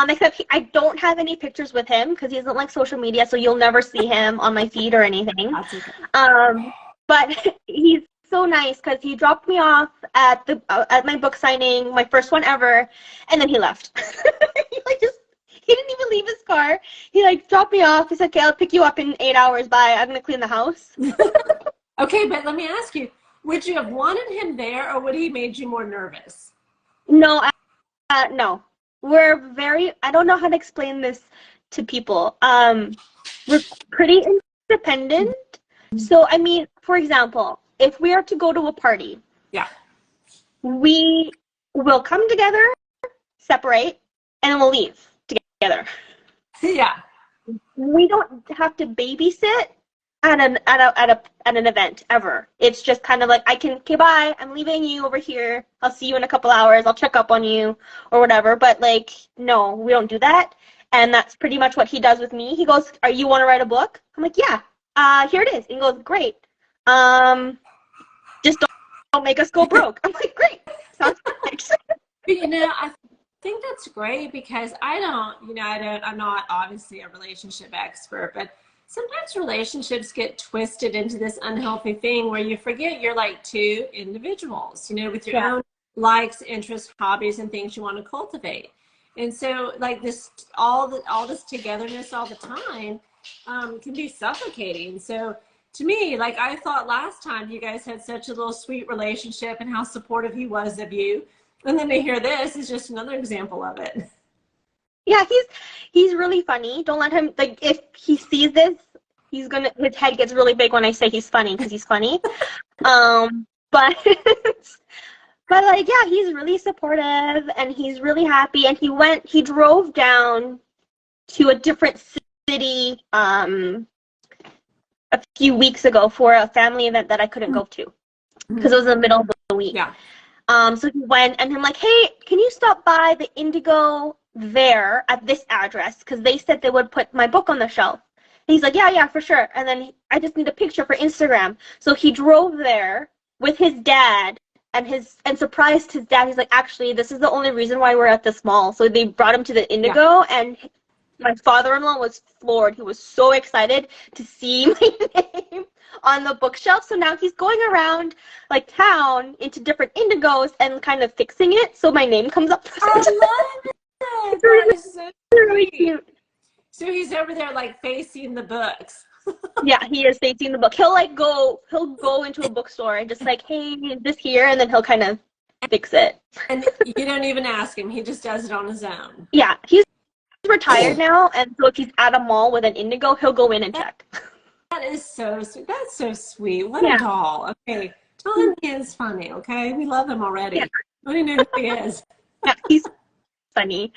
B: Except I don't have any pictures with him because he doesn't like social media, so you'll never see him on my feed or anything.
A: That's okay.
B: But he's so nice because he dropped me off at my book signing, my first one ever, and then he left. He didn't even leave his car. He like dropped me off. He said, okay, I'll pick you up in 8 hours. Bye. I'm gonna clean the house.
A: Okay, but let me ask you, would you have wanted him there or would he made you more nervous?
B: No, no. I don't know how to explain this to people. We're pretty independent. So, I mean, for example, if we are to go to a party,
A: Yeah.
B: we will come together, separate, and then we'll leave together.
A: Yeah.
B: We don't have to babysit at an event ever. It's just kind of like okay, bye, I'm leaving you over here. I'll see you in a couple hours. I'll check up on you or whatever. But like, no, we don't do that. And that's pretty much what he does with me. He goes, you want to write a book? I'm like, yeah. Here it is. And he goes, great. Just don't make us go broke. I'm like, great. Sounds good.
A: But, you know, I think that's great because I'm not obviously a relationship expert, but sometimes relationships get twisted into this unhealthy thing where you forget you're like two individuals, with your own likes, interests, hobbies, and things you want to cultivate. And so like all this togetherness all the time can be suffocating. So to me, like I thought last time you guys had such a little sweet relationship and how supportive he was of you. And then to hear this is just another example of it.
B: Yeah, he's really funny. Don't let him, like, if he sees this, his head gets really big when I say he's funny because he's funny. But like, yeah, he's really supportive and he's really happy. And he drove down to a different city a few weeks ago for a family event that I couldn't go to because it was in the middle of the week.
A: Yeah.
B: So he went and I'm like, hey, can you stop by the Indigo there at this address? Because they said they would put my book on the shelf. And he's like, yeah, for sure. And then I just need a picture for Instagram. So he drove there with his dad and surprised his dad. He's like, actually, this is the only reason why we're at this mall. So they brought him to the Indigo and my father-in-law was floored. He was so excited to see my name on the bookshelf. So now he's going around like town into different Indigos and kind of fixing it so my name comes up.
A: I love it. That is so
B: really cute.
A: So he's over there like facing the books.
B: Yeah, he is facing the book. He'll go into a bookstore and just like, hey, is this here? And then he'll kind of fix it.
A: And you don't even ask him. He just does it on his own.
B: Yeah, he's retired now, and so if he's at a mall with an Indigo, he'll go in and check.
A: That is so sweet. That's so sweet. What
B: Yeah.
A: a doll. Okay. Tell him he is funny, okay? We love him already.
B: Yeah.
A: We don't know who he is.
B: Yeah, he's funny.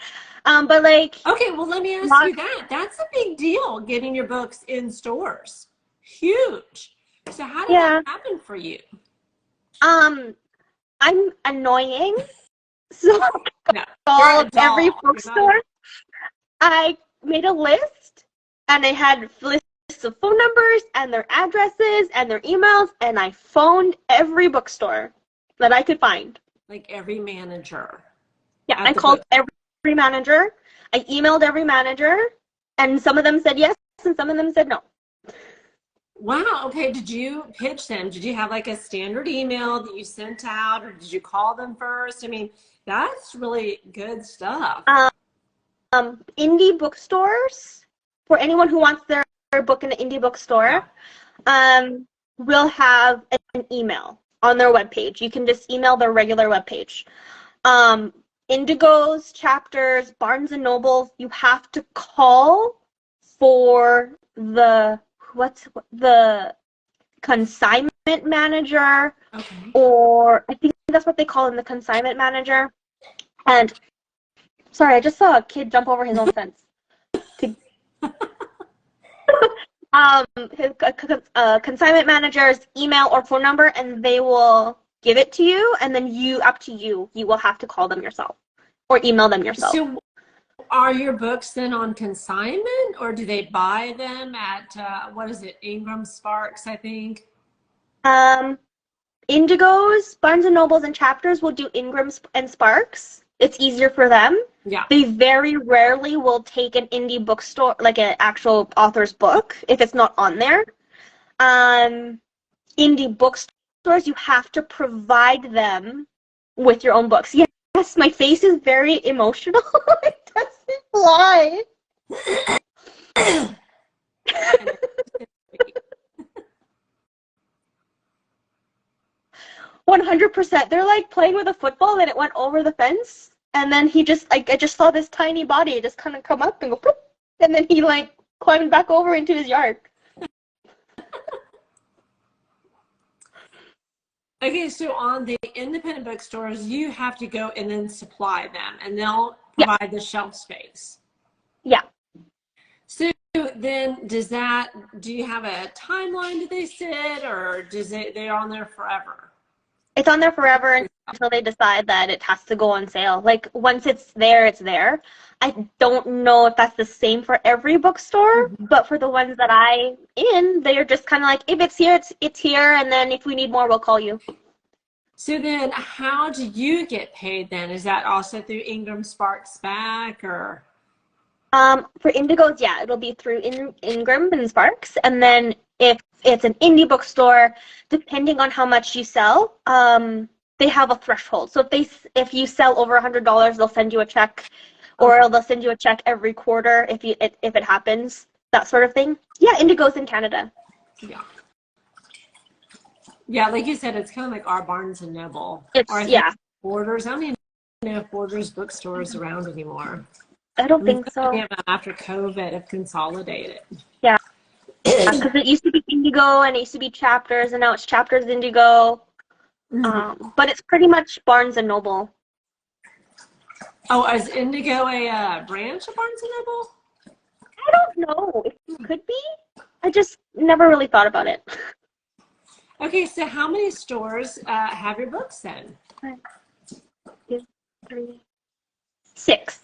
B: But like,
A: Okay, well, let me ask you that. That's a big deal, getting your books in stores. Huge. So how did that happen for you?
B: I'm annoying. So
A: No,
B: called every bookstore. I made a list, and I had lists of phone numbers and their addresses and their emails, and I phoned every bookstore that I could find.
A: Like every manager.
B: Yeah, I called every manager. I emailed every manager, and some of them said yes, and some of them said no.
A: Wow. Okay. Did you pitch them? Did you have like a standard email that you sent out, or did you call them first? I mean, that's really good stuff.
B: Indie bookstores, for anyone who wants their book in an indie bookstore, will have an email on their webpage. You can just email their regular webpage. Indigos, Chapters, Barnes and Nobles, you have to call for the consignment manager, or I think that's what they call him, the consignment manager. And sorry, I just saw a kid jump over his own fence. Consignment manager's email or phone number, and they will give it to you, and then you will have to call them yourself or email them yourself.
A: So are your books then on consignment, or do they buy them at what is it, Ingram Sparks, I think?
B: Indigos, Barnes and Nobles, and Chapters will do Ingram and Sparks. It's easier for them.
A: Yeah.
B: They very rarely will take an indie bookstore, like an actual author's book, if it's not on there. Indie bookstores, you have to provide them with your own books. Yes, my face is very emotional. It doesn't lie. 100%. They're like playing with a football and it went over the fence. And then he just, I just saw this tiny body just kind of come up and go, poof, and then he like climbed back over into his yard.
A: Okay, so on the independent bookstores, you have to go and then supply them, and they'll provide the shelf space. Yeah. So then do you have a timeline do they sit, or they're on there forever? It's on there forever until they decide that it has to go on sale. Like, once it's there, it's there. I don't know if that's the same for every bookstore, but for the ones that I'm in, they're just kind of like, if it's here, it's here, and then if we need more, we'll call you. So then how do you get paid then? Is that also through Ingram Sparks back, or? For Indigos, yeah, it'll be through Ingram and Sparks, and then if it's an indie bookstore, depending on how much you sell, they have a threshold. So if you sell over $100, they'll send you a check, or they'll send you a check every quarter if it happens, that sort of thing. Yeah, Indigo's in Canada. Yeah. Yeah, like you said, it's kind of like our Barnes and Noble. Borders. I don't even know if Borders bookstores around anymore. I don't think so. After COVID, have consolidated. Yeah. Because it used to be Indigo and it used to be Chapters, and now it's Chapters Indigo. But it's pretty much Barnes and Noble. Oh, is Indigo a branch of Barnes and Noble? I don't know. It could be. I just never really thought about it. Okay, so how many stores have your books then? 1, 2, 3, 6.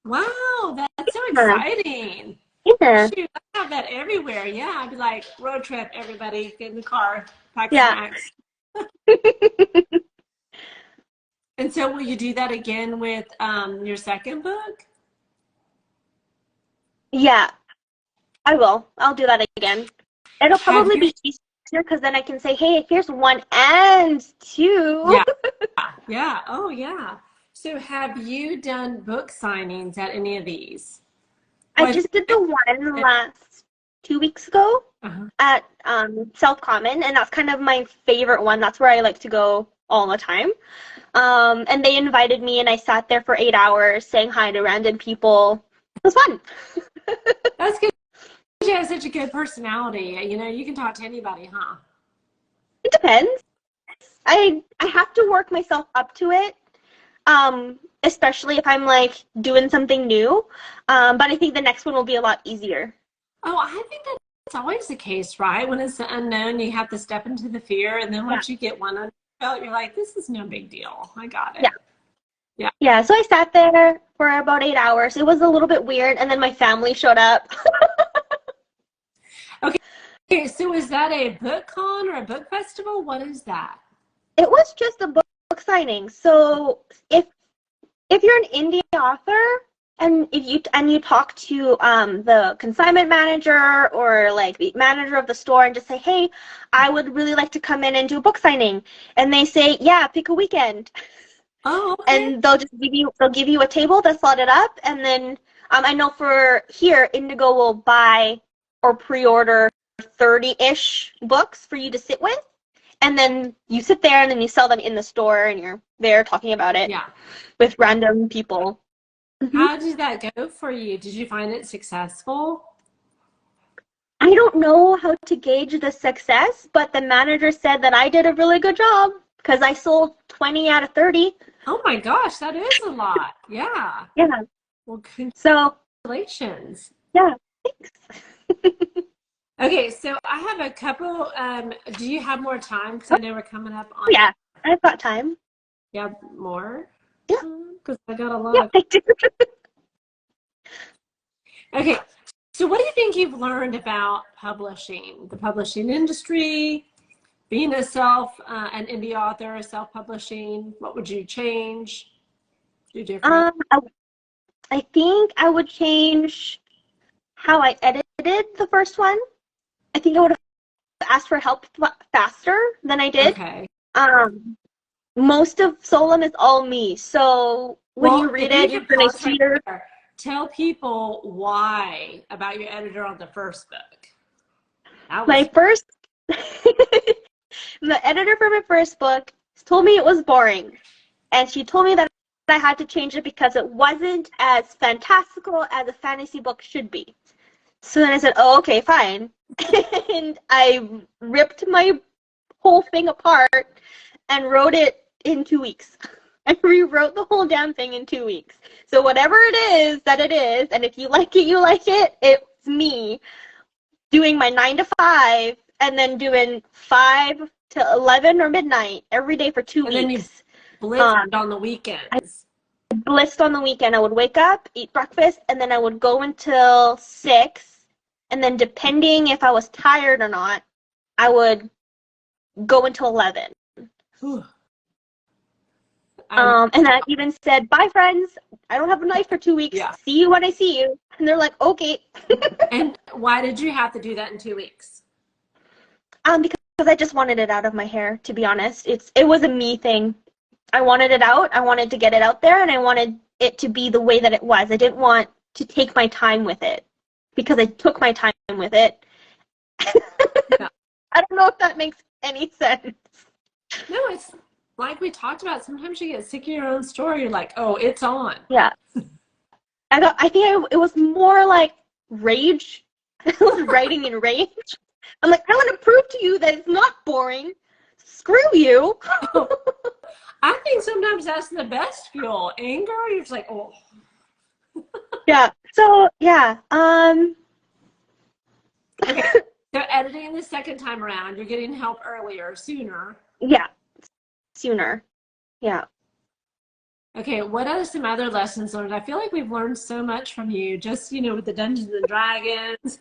A: Wow, that's so exciting. Yeah. Shoot, I have that everywhere. Yeah, I'd be like, road trip, everybody, get in the car, pack snacks. And so will you do that again with your second book? Yeah, I will. I'll do that again. It'll probably be easier because then I can say, hey, here's 1 and 2. Yeah. Yeah. Oh, yeah. So have you done book signings at any of these? I just did the one last 2 weeks ago at South Common, and that's kind of my favorite one. That's where I like to go all the time. And they invited me, and I sat there for 8 hours saying hi to random people.
B: was fun.
A: That's good. You have such a good personality. You know, you can talk to anybody, huh?
B: It depends. I have to work myself up to it, especially if I'm like doing something new. But I think the next one will be a lot easier.
A: Oh, I think that's always the case, right? When it's the unknown, you have to step into the fear, and then once you get one under your belt, you're like, this is no big deal. I got it. Yeah.
B: Yeah, so I sat there for about 8 hours. It was a little bit weird, and then my family showed up.
A: Okay, so is that a book con or a book festival? What is that?
B: It was just a book signing. So if you're an indie author and you talk to the consignment manager or like the manager of the store and just say, hey, I would really like to come in and do a book signing, and they say, yeah, pick a weekend.
A: Oh, okay.
B: And they'll give you a table that's slotted up, and then I know for here Indigo will buy or pre-order 30-ish books for you to sit with, and then you sit there and then you sell them in the store and you're there talking about it with random people.
A: How did that go for you? Did you find it successful?
B: I don't know how to gauge the success, but the manager said that I did a really good job because I sold 20 out of 30.
A: Oh my gosh, that is a lot. Yeah.
B: Yeah.
A: Well,
B: So,
A: congratulations.
B: yeah, thanks.
A: Okay, so I have a couple. Do you have more time? Because I know we're coming up on.
B: Yeah, I've got time.
A: Yeah, more?
B: Yeah.
A: Because I got a lot
B: Yeah,
A: of.
B: I do.
A: Okay, so what do you think you've learned about publishing, the publishing industry, being an indie author, self-publishing? What would you change? Do different?
B: I think I would change how I edited the first one. I think I would have asked for help faster than I did.
A: Okay.
B: Most of Solum is all me, so when you read it, you're going to see her.
A: Tell people why about your editor on the first book.
B: The editor for my first book told me it was boring, and she told me that I had to change it because it wasn't as fantastical as a fantasy book should be. So then I said, oh, okay, fine. And I ripped my whole thing apart and wrote it in 2 weeks. I rewrote the whole damn thing in 2 weeks. So whatever it is that it is, and if you like it, you like it, it's me doing my 9 to 5 and then doing 5 to 11 or midnight every day for 2 weeks.
A: And then you blitzed on the weekends.
B: I blitzed on the weekend. I would wake up, eat breakfast, and then I would go until 6. And then depending if I was tired or not, I would go until 11. And I even said, bye, friends. I don't have a knife for 2 weeks.
A: Yeah.
B: See you when I see you. And they're like, okay.
A: And why did you have to do that in 2 weeks?
B: Because I just wanted it out of my hair, to be honest. It was a me thing. I wanted it out. I wanted to get it out there, and I wanted it to be the way that it was. I didn't want to take my time with it because I took my time with it.
A: Yeah.
B: I don't know if that makes any sense.
A: No, it's like we talked about. Sometimes you get sick of your own story. You're like, oh, it's on.
B: Yeah. It was more like rage. I was writing in rage. I'm like, I want to prove to you that it's not boring. Screw you.
A: I think sometimes that's the best fuel. Anger, you're just like, oh.
B: Yeah. So, yeah.
A: Okay. So editing the second time around, you're getting help sooner.
B: Yeah. Sooner. Yeah.
A: Okay, what are some other lessons learned? I feel like we've learned so much from you, just, with the Dungeons and Dragons,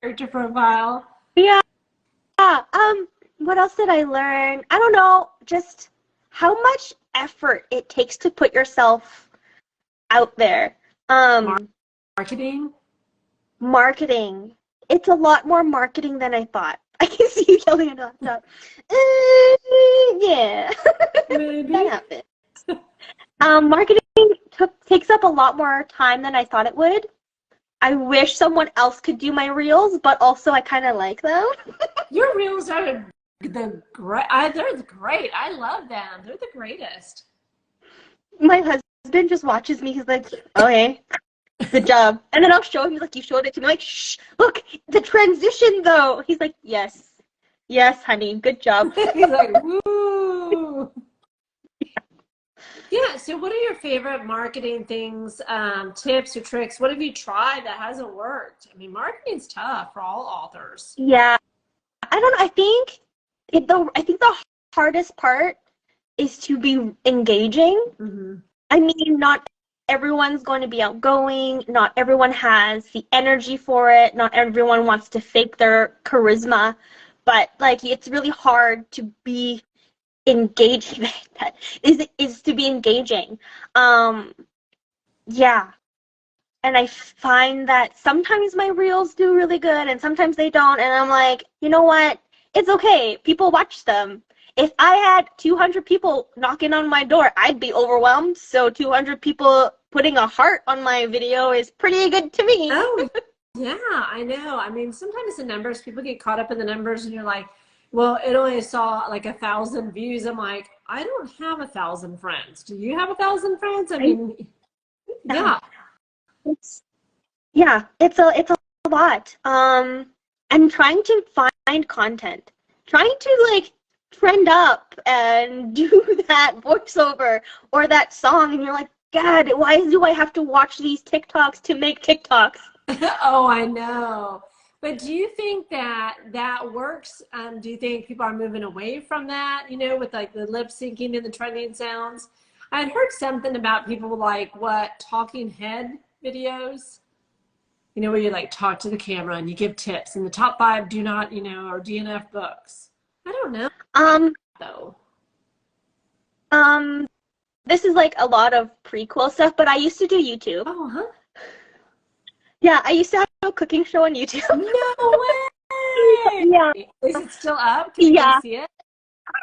A: character profile.
B: Yeah. What else did I learn? I don't know, just how much effort it takes to put yourself out there.
A: Marketing?
B: Marketing. It's a lot more marketing than I thought. I can see you yelling at us. Yeah.
A: Maybe.
B: That happened. Marketing takes up a lot more time than I thought it would. I wish someone else could do my reels, but also I kind of like them.
A: Your reels are they're great. I love them. They're the greatest.
B: My husband just watches me. He's like, okay. Good job. And then I'll show him, like, you showed it to me, like, shh, look, the transition, though. He's like, yes. Yes, honey, good job.
A: He's like, woo. Yeah, so what are your favorite marketing things, tips or tricks? What have you tried that hasn't worked? I mean, marketing's tough for all authors.
B: Yeah, I don't know. I think the hardest part is to be engaging.
A: Mm-hmm.
B: I mean, not everyone's going to be outgoing. Not everyone has the energy for it. Not everyone wants to fake their charisma. But, like, it's really hard to be engaging. That is to be engaging. Yeah. And I find that sometimes my reels do really good and sometimes they don't. And I'm like, you know what? It's okay. People watch them. If I had 200 people knocking on my door, I'd be overwhelmed. So 200 people putting a heart on my video is pretty good to me.
A: Oh, yeah, I know. I mean, sometimes the numbers, people get caught up in the numbers and you're like, well, it only saw like 1,000 views. I'm like, I don't have 1,000 friends. Do you have 1,000 friends? I mean, yeah.
B: It's a lot. I'm trying to find content, trying to, like, trend up and do that voiceover or that song, and you're like, God, why do I have to watch these TikToks to make TikToks?
A: Oh, I know. But do you think that that works? Do you think people are moving away from that, with like the lip syncing and the trending sounds? I'd heard something about people like talking head videos, where you like talk to the camera and you give tips and the top 5 do not, or DNF books. I don't know though.
B: This is like a lot of prequel stuff, but I used to do YouTube.
A: Oh, huh?
B: Yeah, I used to have a cooking show on YouTube.
A: No way!
B: Yeah.
A: Is it still up? Can you see it?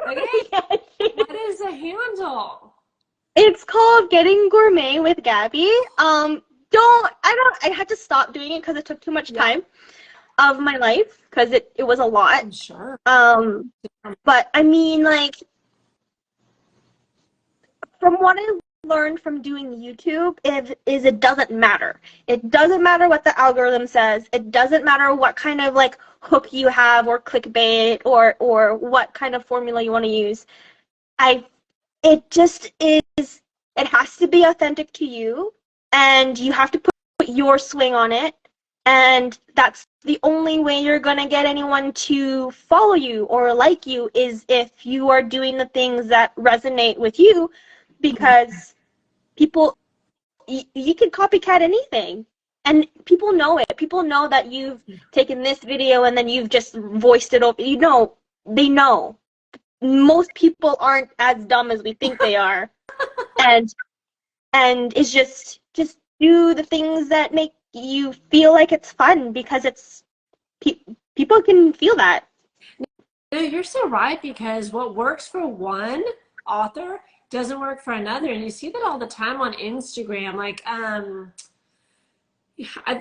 A: Okay.
B: Yeah.
A: What is the handle?
B: It's called Getting Gourmet with Gabby. I had to stop doing it because it took too much time of my life because it was a lot.
A: I'm sure.
B: But I mean, like, from what I learned from doing YouTube is it doesn't matter. It doesn't matter what the algorithm says. It doesn't matter what kind of, like, hook you have or clickbait or what kind of formula you want to use. It just is, it has to be authentic to you, and you have to put your swing on it, and that's the only way you're gonna get anyone to follow you or like you is if you are doing the things that resonate with you, because people, you can copycat anything, and people know it. People know that you've taken this video and then you've just voiced it over. They know. Most people aren't as dumb as we think they are. and it's just do the things that make you feel like it's fun, because it's people can feel that.
A: No, you're so right, because what works for one author doesn't work for another, and you see that all the time on Instagram. Like,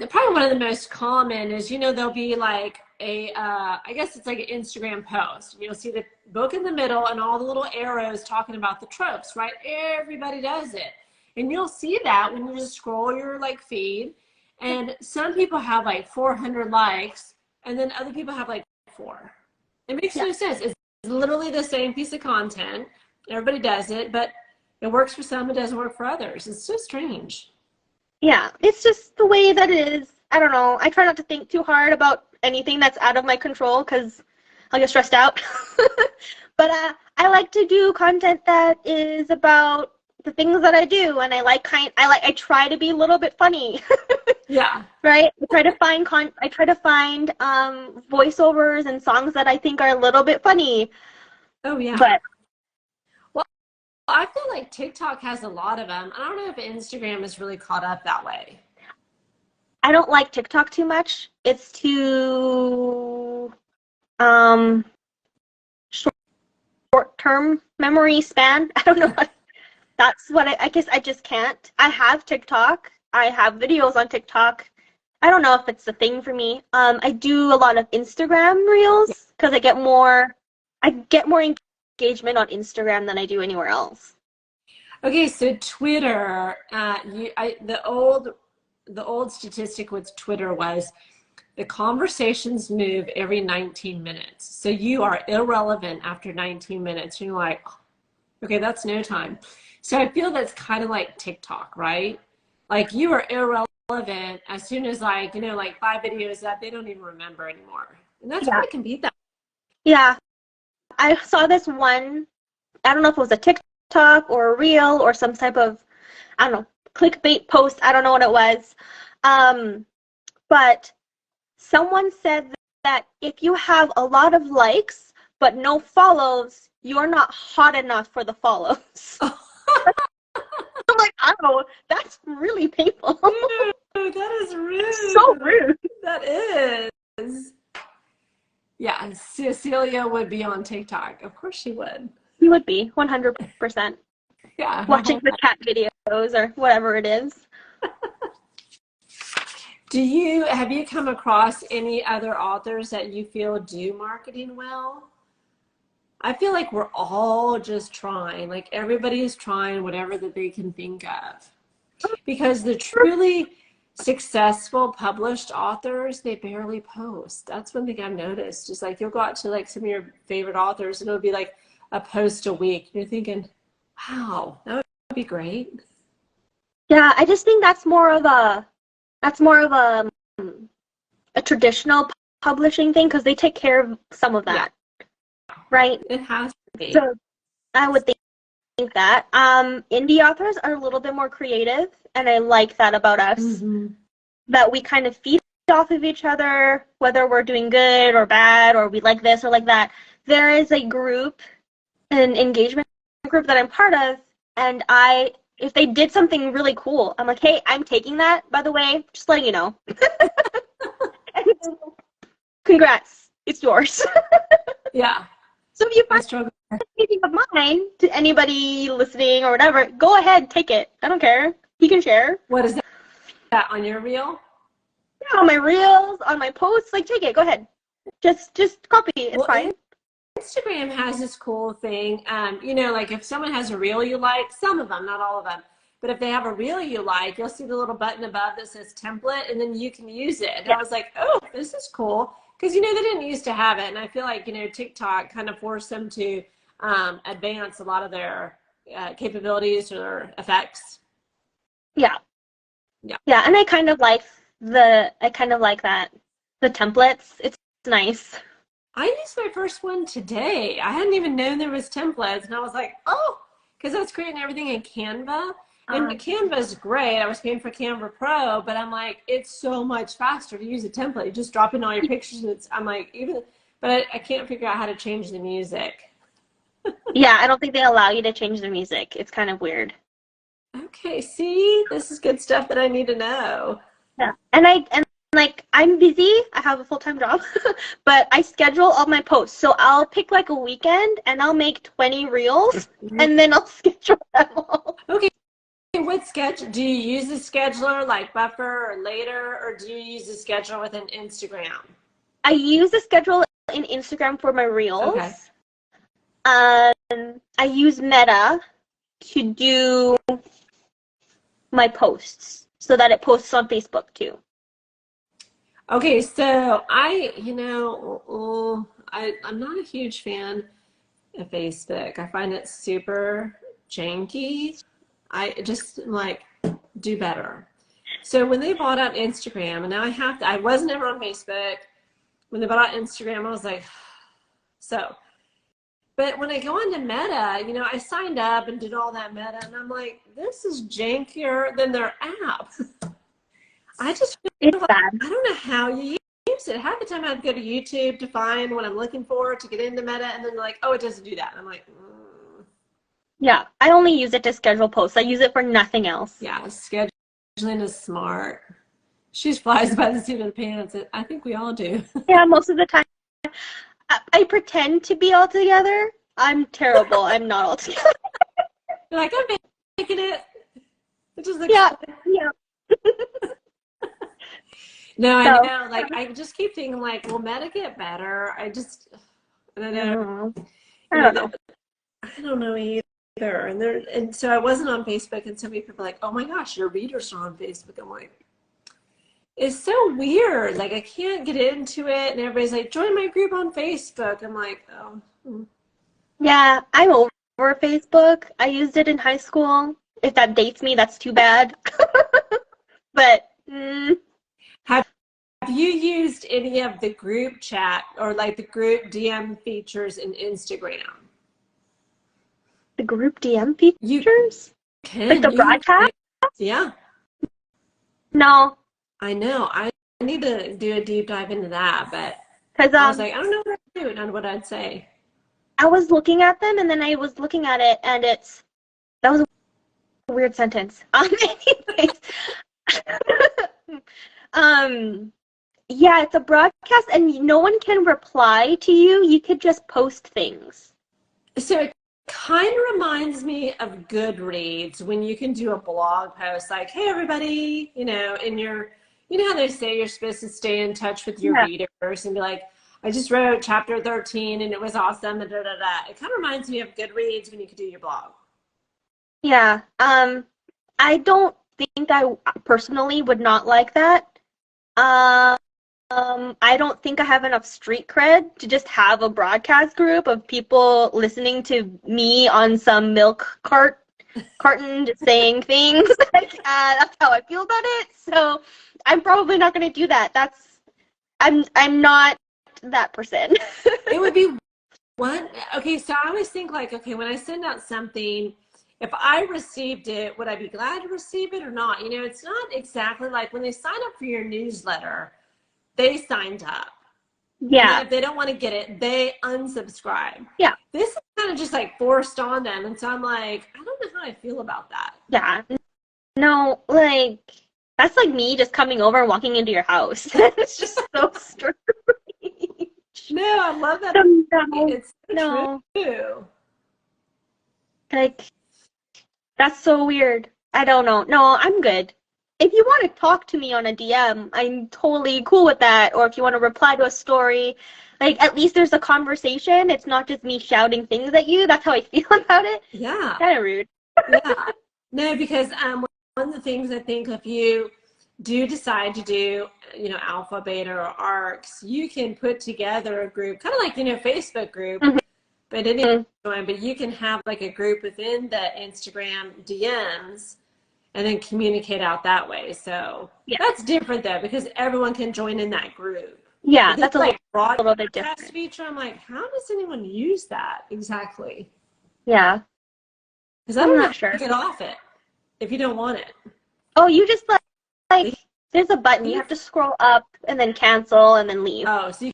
A: probably one of the most common is, there'll be like I guess it's like an Instagram post. You'll see the book in the middle and all the little arrows talking about the tropes, right? Everybody does it. And you'll see that when you just scroll your like feed, and some people have like 400 likes, and then other people have like 4. It makes no sense. It's literally the same piece of content. Everybody does it, but it works for some, it doesn't work for others. It's so strange.
B: Yeah, it's just the way that it is. I don't know. I try not to think too hard about anything that's out of my control because I'll get stressed out. But I like to do content that is about the things that I do, and I try to be a little bit funny.
A: Yeah.
B: Right? I try to find voiceovers and songs that I think are a little bit funny.
A: Oh yeah.
B: But
A: I feel like TikTok has a lot of them. I don't know if Instagram is really caught up that way.
B: I don't like TikTok too much. It's too short-term memory span. I don't know. That's what I guess I just can't. I have TikTok. I have videos on TikTok. I don't know if it's a thing for me. I do a lot of Instagram reels because I get more engagement on Instagram than I do anywhere else.
A: Okay, so Twitter, the old the old statistic with Twitter was the conversations move every 19 minutes. So you are irrelevant after 19 minutes. You're like, okay, that's no time. So I feel that's kind of like TikTok, right? Like you are irrelevant as soon as like, you know, like 5 videos up, they don't even remember anymore. And that's
B: Yeah.
A: what can beat that.
B: Yeah. I saw this one, I don't know if it was a TikTok or a reel or some type of, I don't know, clickbait post. I don't know what it was. But someone said that if you have a lot of likes but no follows, you're not hot enough for the follows. I'm like, oh, that's really painful.
A: Dude, that is rude.
B: So rude.
A: That is. Yeah, Cecilia would be on TikTok. Of course she would.
B: You would be, 100%.
A: Yeah.
B: Watching the cat videos or whatever it is.
A: Have you come across any other authors that you feel do marketing well? I feel like we're all just trying, like everybody is trying whatever that they can think of. Because the truly successful published authors, they barely post. That's one thing I've noticed. Just like you'll go out to like some of your favorite authors and it'll be like a post a week. You're thinking, wow, that would be great.
B: Yeah, I just think that's more of a traditional publishing thing because they take care of some of that, right?
A: It has to be.
B: So I would think that indie authors are a little bit more creative, and I like that about us.
A: Mm-hmm.
B: That we kind of feed off of each other, whether we're doing good or bad, or we like this or like that. There is a group, an engagement group that I'm part of, and if they did something really cool, I'm like, hey, I'm taking that, by the way, just letting you know. Congrats, it's yours.
A: Yeah.
B: So if you find anything of mine to anybody listening or whatever, go ahead, take it. I don't care. You can share.
A: What is that on your reel?
B: Yeah, on my reels, on my posts, like take it. Go ahead. Just copy. It's fine.
A: Instagram has this cool thing. You know, like if someone has a reel you like, some of them, not all of them, but if they have a reel you like, you'll see the little button above that says template, and then you can use it. And I was like, oh, this is cool. Because, you know, they didn't used to have it. And I feel like, you know, TikTok kind of forced them to advance a lot of their capabilities or effects.
B: Yeah.
A: Yeah.
B: Yeah. And I kind of like that. The templates. It's nice.
A: I used my first one today. I hadn't even known there was templates. And I was like, oh, because I was creating everything in Canva. And Canva is great. I was paying for Canva Pro, but I'm like, it's so much faster to use a template. You just drop in all your pictures, and I'm like, but I can't figure out how to change the music.
B: Yeah, I don't think they allow you to change the music. It's kind of weird.
A: Okay, see, this is good stuff that I need to know.
B: Yeah, and I'm busy. I have a full-time job, but I schedule all my posts. So I'll pick like a weekend, and I'll make 20 reels, and then I'll schedule them all.
A: Okay. What schedule do you use a scheduler like Buffer or Later, or do you use a scheduler within Instagram?
B: I use a schedule in Instagram for my reels.
A: Okay.
B: I use Meta to do my posts so that it posts on Facebook too.
A: Okay, so I'm not a huge fan of Facebook. I find it super janky. I just like do better. So when they bought out Instagram, and now I was never on Facebook. When they bought out Instagram, I was like, so. But when I go onto Meta, you know, I signed up and did all that Meta, and I'm like, this is jankier than their app. I just feel like, I don't know how you use it. Half the time I have to go to YouTube to find what I'm looking for to get into Meta, and then they're like, oh, it doesn't do that. And I'm like,
B: Yeah, I only use it to schedule posts. I use it for nothing else.
A: Yeah, scheduling is smart. She flies by the seat of the pants. I think we all do.
B: Yeah, most of the time. I pretend to be all together. I'm terrible. I'm not all together.
A: You're like, I'm making it. It just looks
B: yeah.
A: No, I know. Like, I just keep thinking, like, will Meta get better? I don't know. I don't know either. And so I wasn't on Facebook, and so many people are like, oh my gosh, your readers are on Facebook. I'm like, is so weird. Like, I can't get into it, and everybody's like, join my group on Facebook. I'm like, oh.
B: Yeah, I'm over Facebook. I used it in high school. If that dates me, that's too bad. But
A: Have you used any of the group chat or like the group DM features in Instagram?
B: the group DM features? Like the broadcast?
A: Yeah.
B: No.
A: I know. I need to do a deep dive into that, but
B: Because
A: I was like, I don't know what I'd do and what I'd say.
B: I was looking at them, and then I was looking at it, and that was a weird sentence. Anyways, yeah, it's a broadcast, and no one can reply to you. You could just post things.
A: So it kind of reminds me of Goodreads when you can do a blog post like, hey, everybody, you know, you know how they say you're supposed to stay in touch with your readers and be like, I just wrote chapter 13 and it was awesome. Da, da, da, da. It kind of reminds me of Goodreads when you could do your blog.
B: Yeah. I don't think I personally would not like that. I don't think I have enough street cred to just have a broadcast group of people listening to me on some milk carton just saying things. That's how I feel about it. So I'm probably not going to do that. I'm not that person.
A: It would be one. Okay, so I always think like, okay, when I send out something, if I received it, would I be glad to receive it or not? You know, it's not exactly like when they sign up for your newsletter, they signed up.
B: Yeah.
A: And if they don't want to get it, they unsubscribe.
B: Yeah.
A: This is kind of just like forced on them. And so I'm like, I don't know how I feel about that.
B: Yeah. No, like, that's like me just coming over and walking into your house. It's just so strange.
A: No, I love that.
B: No,
A: it's so true.
B: Like, that's so weird. I don't know. No, I'm good. If you want to talk to me on a DM, I'm totally cool with that. Or if you want to reply to a story, like, at least there's a conversation. It's not just me shouting things at you. That's how I feel about it.
A: Yeah.
B: Kind of rude.
A: Yeah. No, because one of the things I think if you do decide to do, you know, alpha, beta, or arcs, you can put together a group, kind of like, you know, Facebook group, but but you can have like a group within the Instagram DMs and then communicate out that way. So that's different though, because everyone can join in that group.
B: Yeah,
A: because
B: that's
A: like
B: a little bit different.
A: Feature, I'm like, how does anyone use that exactly?
B: Yeah.
A: Because I'm not sure. Get off it if you don't want it.
B: Oh, you just like there's a button. You have to scroll up and then cancel and then leave.
A: Oh, so you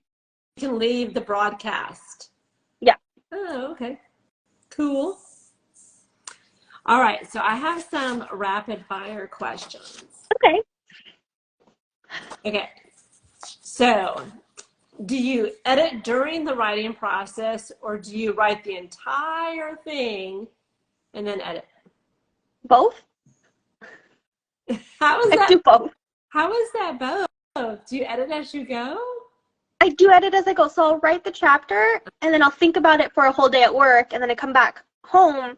A: can leave the broadcast.
B: Yeah.
A: Oh, okay. Cool. All right, so I have some rapid fire questions.
B: Okay.
A: Okay. So, do you edit during the writing process or do you write the entire thing and then edit?
B: Both.
A: How is that?
B: I do both.
A: How is that both? Do you edit as you go?
B: I do edit as I go. So I'll write the chapter and then I'll think about it for a whole day at work and then I come back home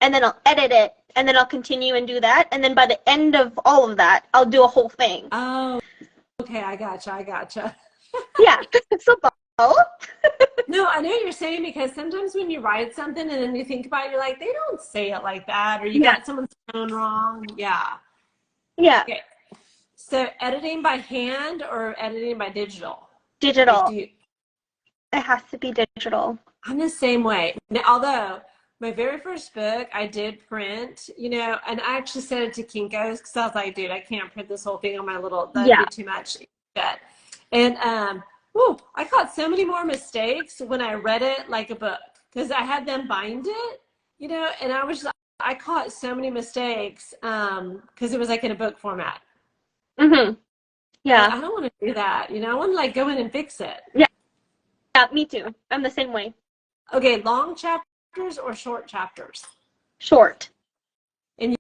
B: and then I'll edit it and then I'll continue and do that. And then by the end of all of that, I'll do a whole thing.
A: Oh, okay. I gotcha.
B: Yeah. So both.
A: No, I know what you're saying because sometimes when you write something and then you think about it, you're like, they don't say it like that or you got someone's tone wrong. Yeah.
B: Yeah.
A: Okay. So editing by hand or editing by digital?
B: Digital. It has to be digital.
A: I'm the same way. Now, although my very first book I did print, you know, and I actually sent it to Kinko's because I was like, dude, I can't print this whole thing on my little, that'd be too much. And I caught so many more mistakes when I read it like a book because I had them bind it, you know, and I caught so many mistakes because it was like in a book format.
B: Yeah.
A: I don't want to do that. You know, I want to like go in and fix it.
B: Yeah. Yeah, me too. I'm the same way.
A: Okay, long chapters or short chapters? Short. And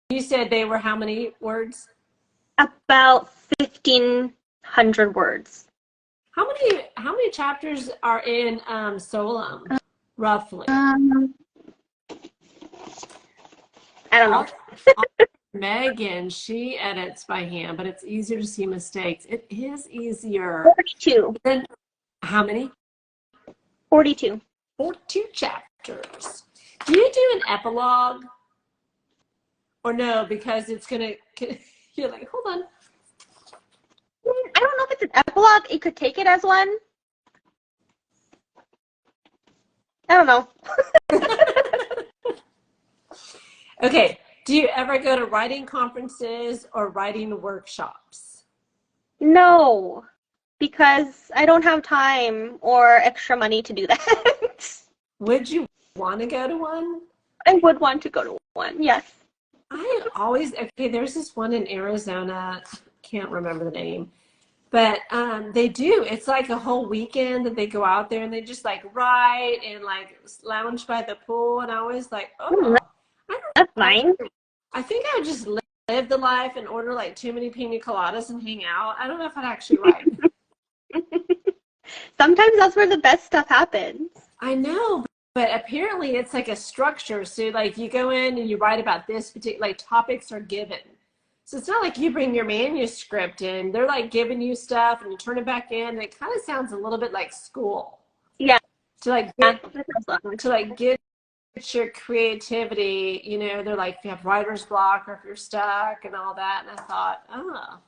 A: you said they were how many words?
B: About 1,500 words.
A: How many chapters are in Solum, roughly?
B: I don't know.
A: Megan, she edits by hand, but it's easier to see mistakes. It is easier.
B: 42.
A: Then how many?
B: 42.
A: 42 chapters. Do you do an epilogue? Or no, because it's gonna, you're like, hold on.
B: I don't know if it's an epilogue. It could take it as one. I don't know.
A: Okay. Do you ever go to writing conferences or writing workshops?
B: No, because I don't have time or extra money to do that.
A: Would you want to go to one?
B: I would want to go to one, yes.
A: I always, okay, there's this one in Arizona, can't remember the name, but they do. It's like a whole weekend that they go out there and they just like write and like lounge by the pool. And I always like, oh,
B: That's fine.
A: I think I would just live the life and order like too many pina coladas and hang out. I don't know if I'd actually write.
B: Sometimes that's where the best stuff happens.
A: I know, but apparently it's like a structure. So like you go in and you write about this particular, like topics are given. So it's not like you bring your manuscript in. They're like giving you stuff and you turn it back in. And it kind of sounds a little bit like school.
B: Yeah.
A: To get your creativity, you know, they're like, if you have writer's block or if you're stuck and all that. And I thought, oh,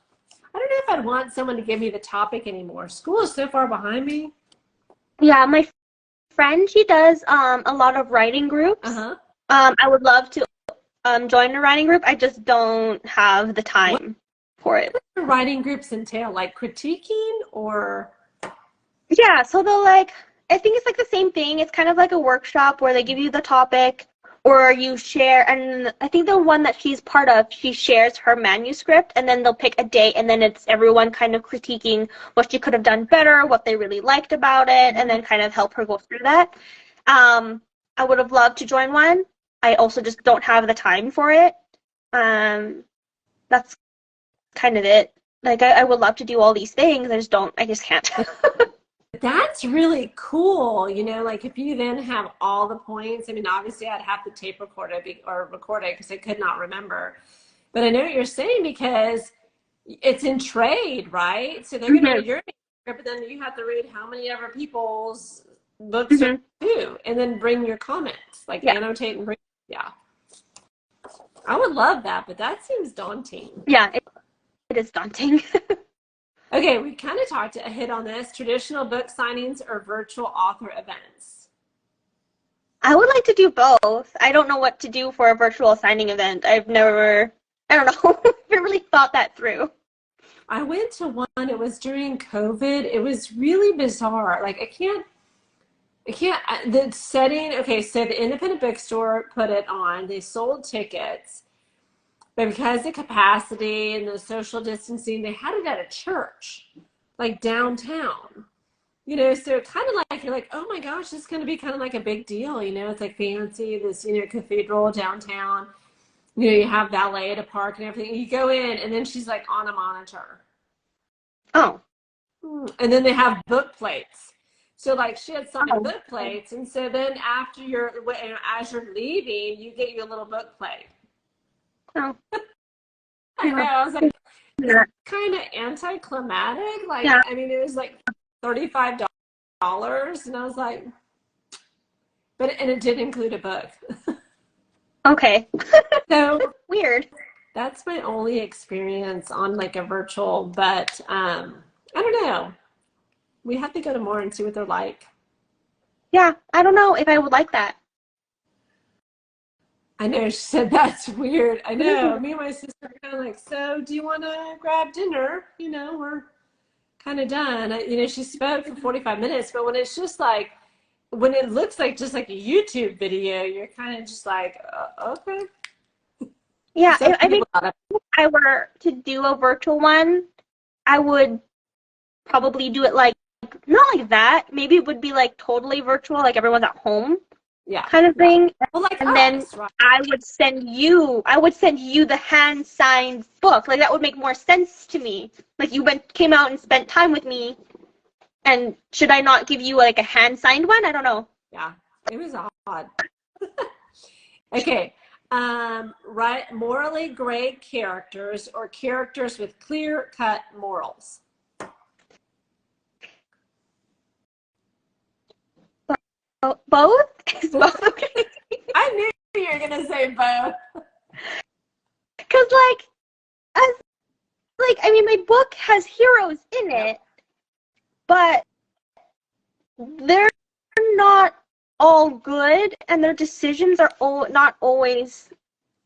A: I don't know if I'd want someone to give me the topic anymore. School is so far behind me.
B: Yeah, my friend, she does a lot of writing groups.
A: Uh-huh.
B: I would love to join a writing group. I just don't have the time for it.
A: What do writing groups entail? Like critiquing or?
B: Yeah, so they'll like, I think it's like the same thing. It's kind of like a workshop where they give you the topic or you share. And I think the one that she's part of, she shares her manuscript and then they'll pick a day and then it's everyone kind of critiquing what she could have done better, what they really liked about it, and then kind of help her go through that. I would have loved to join one. I also just don't have the time for it. That's kind of it. Like, I would love to do all these things. I just can't.
A: That's really cool. You know, like if you then have all the points, I mean, obviously I'd have to tape record it or record it because I could not remember. But I know what you're saying because it's in trade, right? So they're going to read your manuscript, but then you have to read how many other people's books are too, and then bring your comments, like annotate and bring. Yeah. I would love that, but that seems daunting.
B: Yeah, it is daunting.
A: Okay, we kind of hit on this, traditional book signings or virtual author events.
B: I would like to do both. I don't know what to do for a virtual signing event. I don't know, never really thought that through.
A: I went to one, it was during COVID. It was really bizarre. Like the setting, okay, so the independent bookstore put it on, they sold tickets. But because of the capacity and the social distancing, they had it at a church, like downtown. You know, so kind of like, you're like, oh my gosh, this is going to be kind of like a big deal. You know, it's like fancy, this, you know, cathedral downtown. You know, you have valet at a park and everything. You go in and then she's like on a monitor.
B: Oh.
A: And then they have book plates. So like she had signed book plates. And so then after as you're leaving, you get your little book plate.
B: Oh.
A: I know, I was like, kind of anticlimactic. Like, I mean, it was like $35, and I was like, and it did include a book.
B: Okay.
A: So
B: weird.
A: That's my only experience on like a virtual, but I don't know. We have to go to more and see what they're like.
B: Yeah, I don't know if I would like that.
A: I know, she said that's weird. I know. Me and my sister are kind of like, so do you want to grab dinner? You know, we're kind of done. You know, she spoke for 45 minutes, but when it's just like, when it looks like just like a YouTube video, you're kind of just like, okay.
B: Yeah, I think if I were to do a virtual one, I would probably do it like, not like that. Maybe it would be like totally virtual, like everyone's at home. Yeah, kind of thing.
A: Well, like
B: and then right. I would send you the hand signed book. Like that would make more sense to me. Like you came out and spent time with me, and should I not give you like a hand signed one? I don't know.
A: Yeah, it was odd. Okay, Right, morally gray characters or characters with clear-cut morals.
B: Both? Is both okay?
A: I knew you were gonna say both.
B: Because I mean, my book has heroes in it, but they're not all good, and their decisions are not always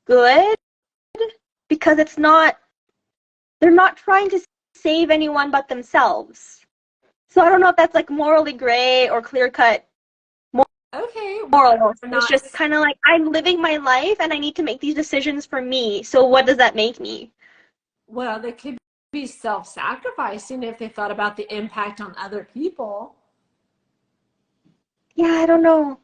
B: good, because they're not trying to save anyone but themselves. So I don't know if that's like morally gray or clear-cut
A: Okay.
B: morals. It's just kind of like, I'm living my life and I need to make these decisions for me. So what does that make me?
A: Well, they could be self-sacrificing if they thought about the impact on other people.
B: Yeah, I don't know.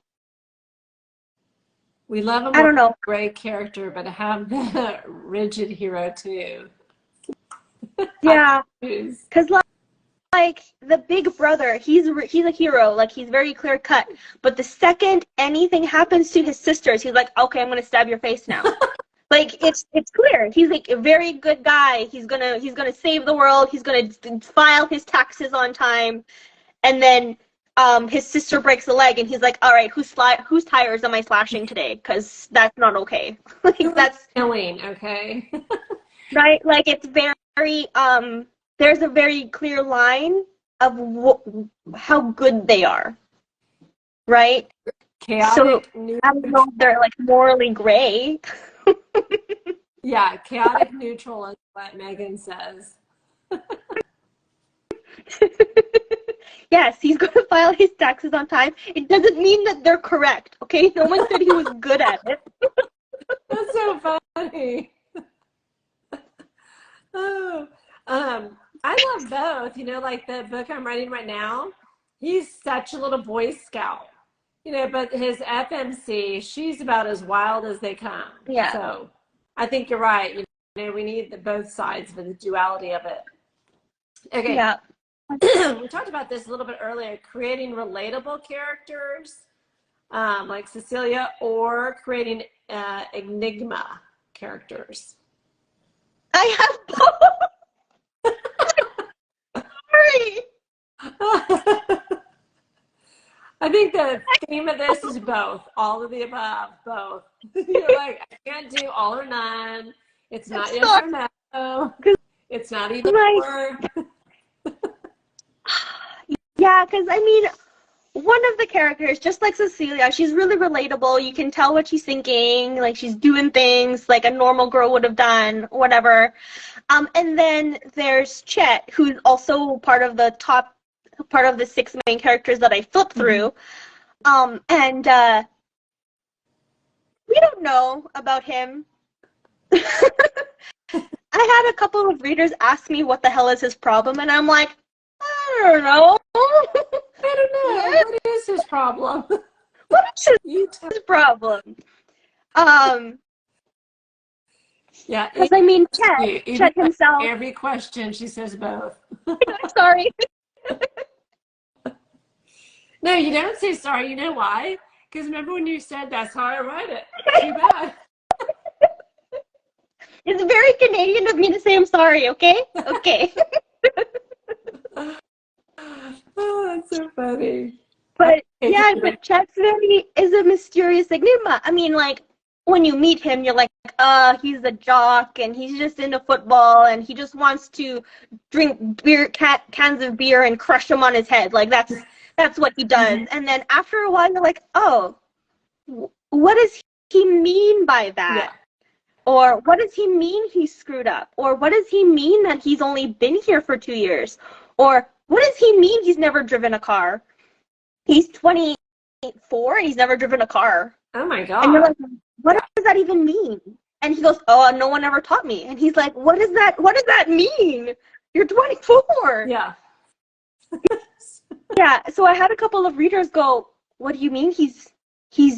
A: We love a
B: I don't know.
A: gray character, but have the rigid hero too.
B: Yeah, because like the big brother, he's a hero. Like, he's very clear cut. But the second anything happens to his sisters, he's like, okay, I'm gonna stab your face now. Like, it's clear. He's like a very good guy. He's gonna save the world. He's gonna file his taxes on time. And then his sister breaks a leg, and he's like, all right, whose tires am I slashing today? Because that's not okay. Like, that's
A: killing, okay?
B: right. Like, it's very there's a very clear line of how good they are, right?
A: Chaotic.
B: So I don't know if they're like morally gray.
A: Yeah, chaotic neutral is what Megan says.
B: Yes, he's going to file his taxes on time. It doesn't mean that they're correct, okay? No one said he was good at it.
A: That's so funny. Oh, I love both. You know, like the book I'm writing right now, he's such a little Boy Scout. You know, but his FMC, she's about as wild as they come.
B: Yeah.
A: So I think you're right. You know, we need both sides for the duality of it. Okay.
B: Yeah.
A: We talked about this a little bit earlier, creating relatable characters like Cecilia, or creating enigma characters.
B: I have both. Sorry.
A: I think the theme of this is both, all of the above, both. You're like, I can't do all or none. It's not yes or no. It's not either or.
B: Yeah, because I mean, one of the characters, just like Cecilia, she's really relatable. You can tell what she's thinking, like she's doing things like a normal girl would have done, whatever. And then there's Chet, who's also part of the 6 main characters that I flipped through. And we don't know about him. I had a couple of readers ask me what the hell is his problem, and I'm like, I don't know.
A: I don't know. What is his problem?
B: What is his problem?
A: Yeah.
B: Because I mean, Chet himself.
A: Every question, she says both.
B: Sorry.
A: No, you don't say sorry. You know why? Because remember when you said that's how I write it. Too bad.
B: It's very Canadian of me to say I'm sorry, okay? Okay.
A: Oh, that's so funny.
B: But yeah, but Chet is a mysterious enigma. I mean, like, when you meet him, you're like, he's a jock, and he's just into football, and he just wants to drink cans of beer and crush them on his head. Like, that's what he does. Mm-hmm. And then after a while, you're like, oh, what does he mean by that? Yeah. Or what does he mean he's screwed up? Or what does he mean that he's only been here for 2 years? Or what does he mean he's never driven a car? He's 24 and he's never driven a car.
A: Oh my God.
B: And you're like, what does that even mean? And he goes, oh, no one ever taught me. And he's like, what does that mean? You're 24.
A: Yeah.
B: Yeah. So I had a couple of readers go, what do you mean he's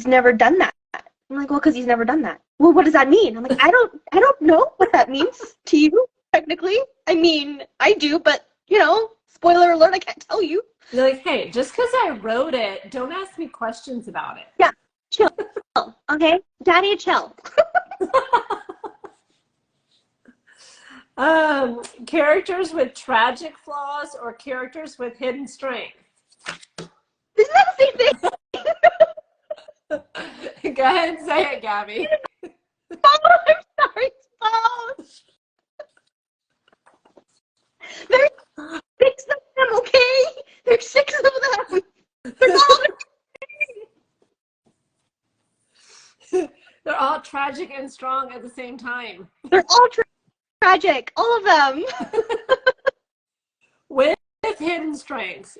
B: never done that? I'm like, well, because he's never done that. Well, what does that mean? I'm like, I don't know what that means to you, technically. I mean, I do, but, you know, spoiler alert, I can't tell you.
A: You're like, hey, just because I wrote it, don't ask me questions about it.
B: Yeah, chill, okay? Daddy, chill.
A: Characters with tragic flaws or characters with hidden strength?
B: Isn't that the same thing?
A: Go ahead and say it, Gabby.
B: Oh, I'm sorry, spouse. There's 6 of them, okay? There's 6 of them. They're
A: all tragic and strong at the same time.
B: They're all tragic, all of them.
A: With hidden strengths.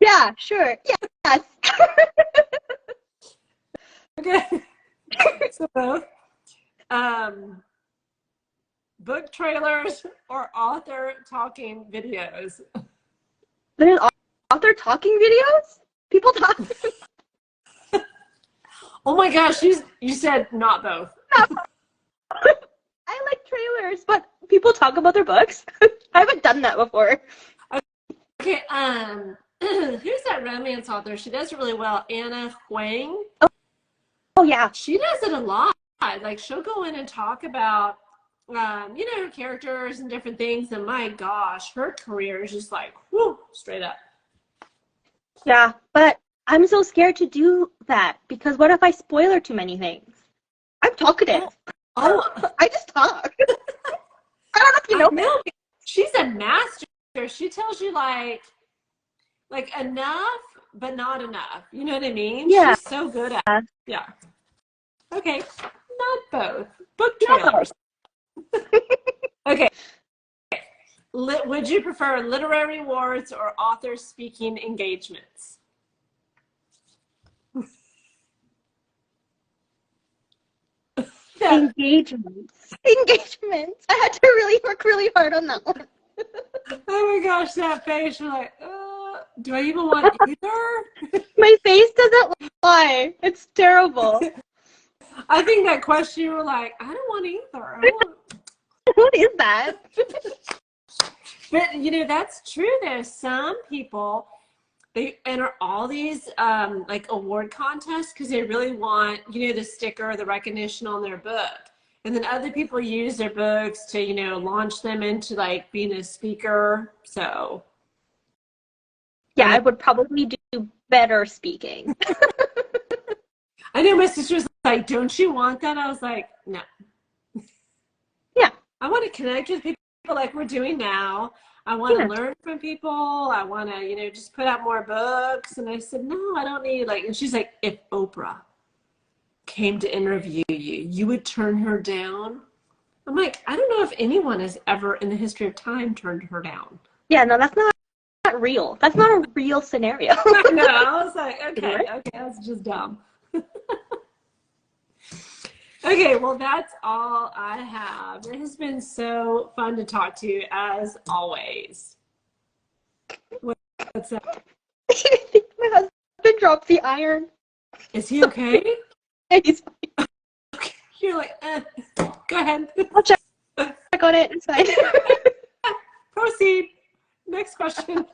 B: Yeah, sure. Yes.
A: Okay. So, book trailers or author talking videos?
B: There's author talking videos? People talk.
A: Oh my gosh, you said not both.
B: I like trailers, but people talk about their books. I haven't done that before.
A: Okay, who's that romance author? She does it really well. Anna Huang.
B: Oh yeah.
A: She does it a lot. Like she'll go in and talk about her characters and different things, and my gosh, her career is just like whoo, straight up.
B: Yeah, but I'm so scared to do that because what if I spoiler too many things? I'm talkative.
A: Oh,
B: I just talk. I don't know if you know.
A: No, she's a master. She tells you like enough, but not enough. You know what I mean?
B: Yeah.
A: She's so good at it. Yeah. Okay, not both. Book trailers. Okay. Would you prefer literary awards or author speaking engagements?
B: Engagements. I had to really work really hard on that one.
A: Oh my gosh, that face. You're like, do I even want either?
B: My face doesn't lie. It's terrible.
A: I think that question, you were like, I don't want either.
B: What is that?
A: But, that's true. There's some people, they enter all these like award contests because they really want, the sticker, the recognition on their book. And then other people use their books to, launch them into like being a speaker. So.
B: Yeah, I would probably do better speaking.
A: I know my sister was like, don't you want that? I was like, no.
B: Yeah.
A: I want to connect with people like we're doing now. I want to learn from people. I want to, just put out more books. And I said, no, I don't need and she's like, if Oprah came to interview you, you would turn her down? I'm like, I don't know if anyone has ever in the history of time turned her down.
B: Yeah, no, that's not real. That's not a real scenario.
A: No, I was like, okay, that's just dumb. Okay, well, that's all I have. It has been so fun to talk to you, as always. What's that?
B: I think my husband dropped the iron.
A: Is he okay?
B: He's fine.
A: Okay. You're like, go ahead.
B: I'll check on it. It's fine.
A: Proceed. Next question.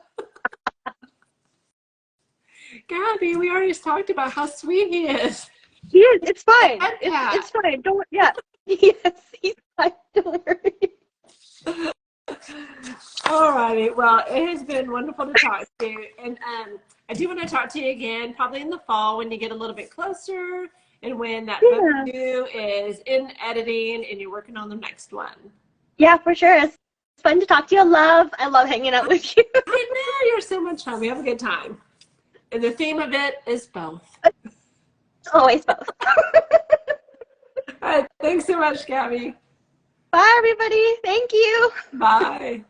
A: Gabby, we already talked about how sweet he is.
B: He is. It's fine. It's fine. Don't. Yeah. Yes, he's fine. Don't worry.
A: All righty. Well, it has been wonderful to talk to you, and I do want to talk to you again, probably in the fall when you get a little bit closer, and when that book due is in editing, and you're working on the next one.
B: Yeah, for sure. It's fun to talk to you. I love hanging out with you.
A: I know, you're so much fun. We have a good time, and the theme of it is both.
B: Always both.
A: All right. Thanks so much, Gabby.
B: Bye, everybody. Thank you.
A: Bye.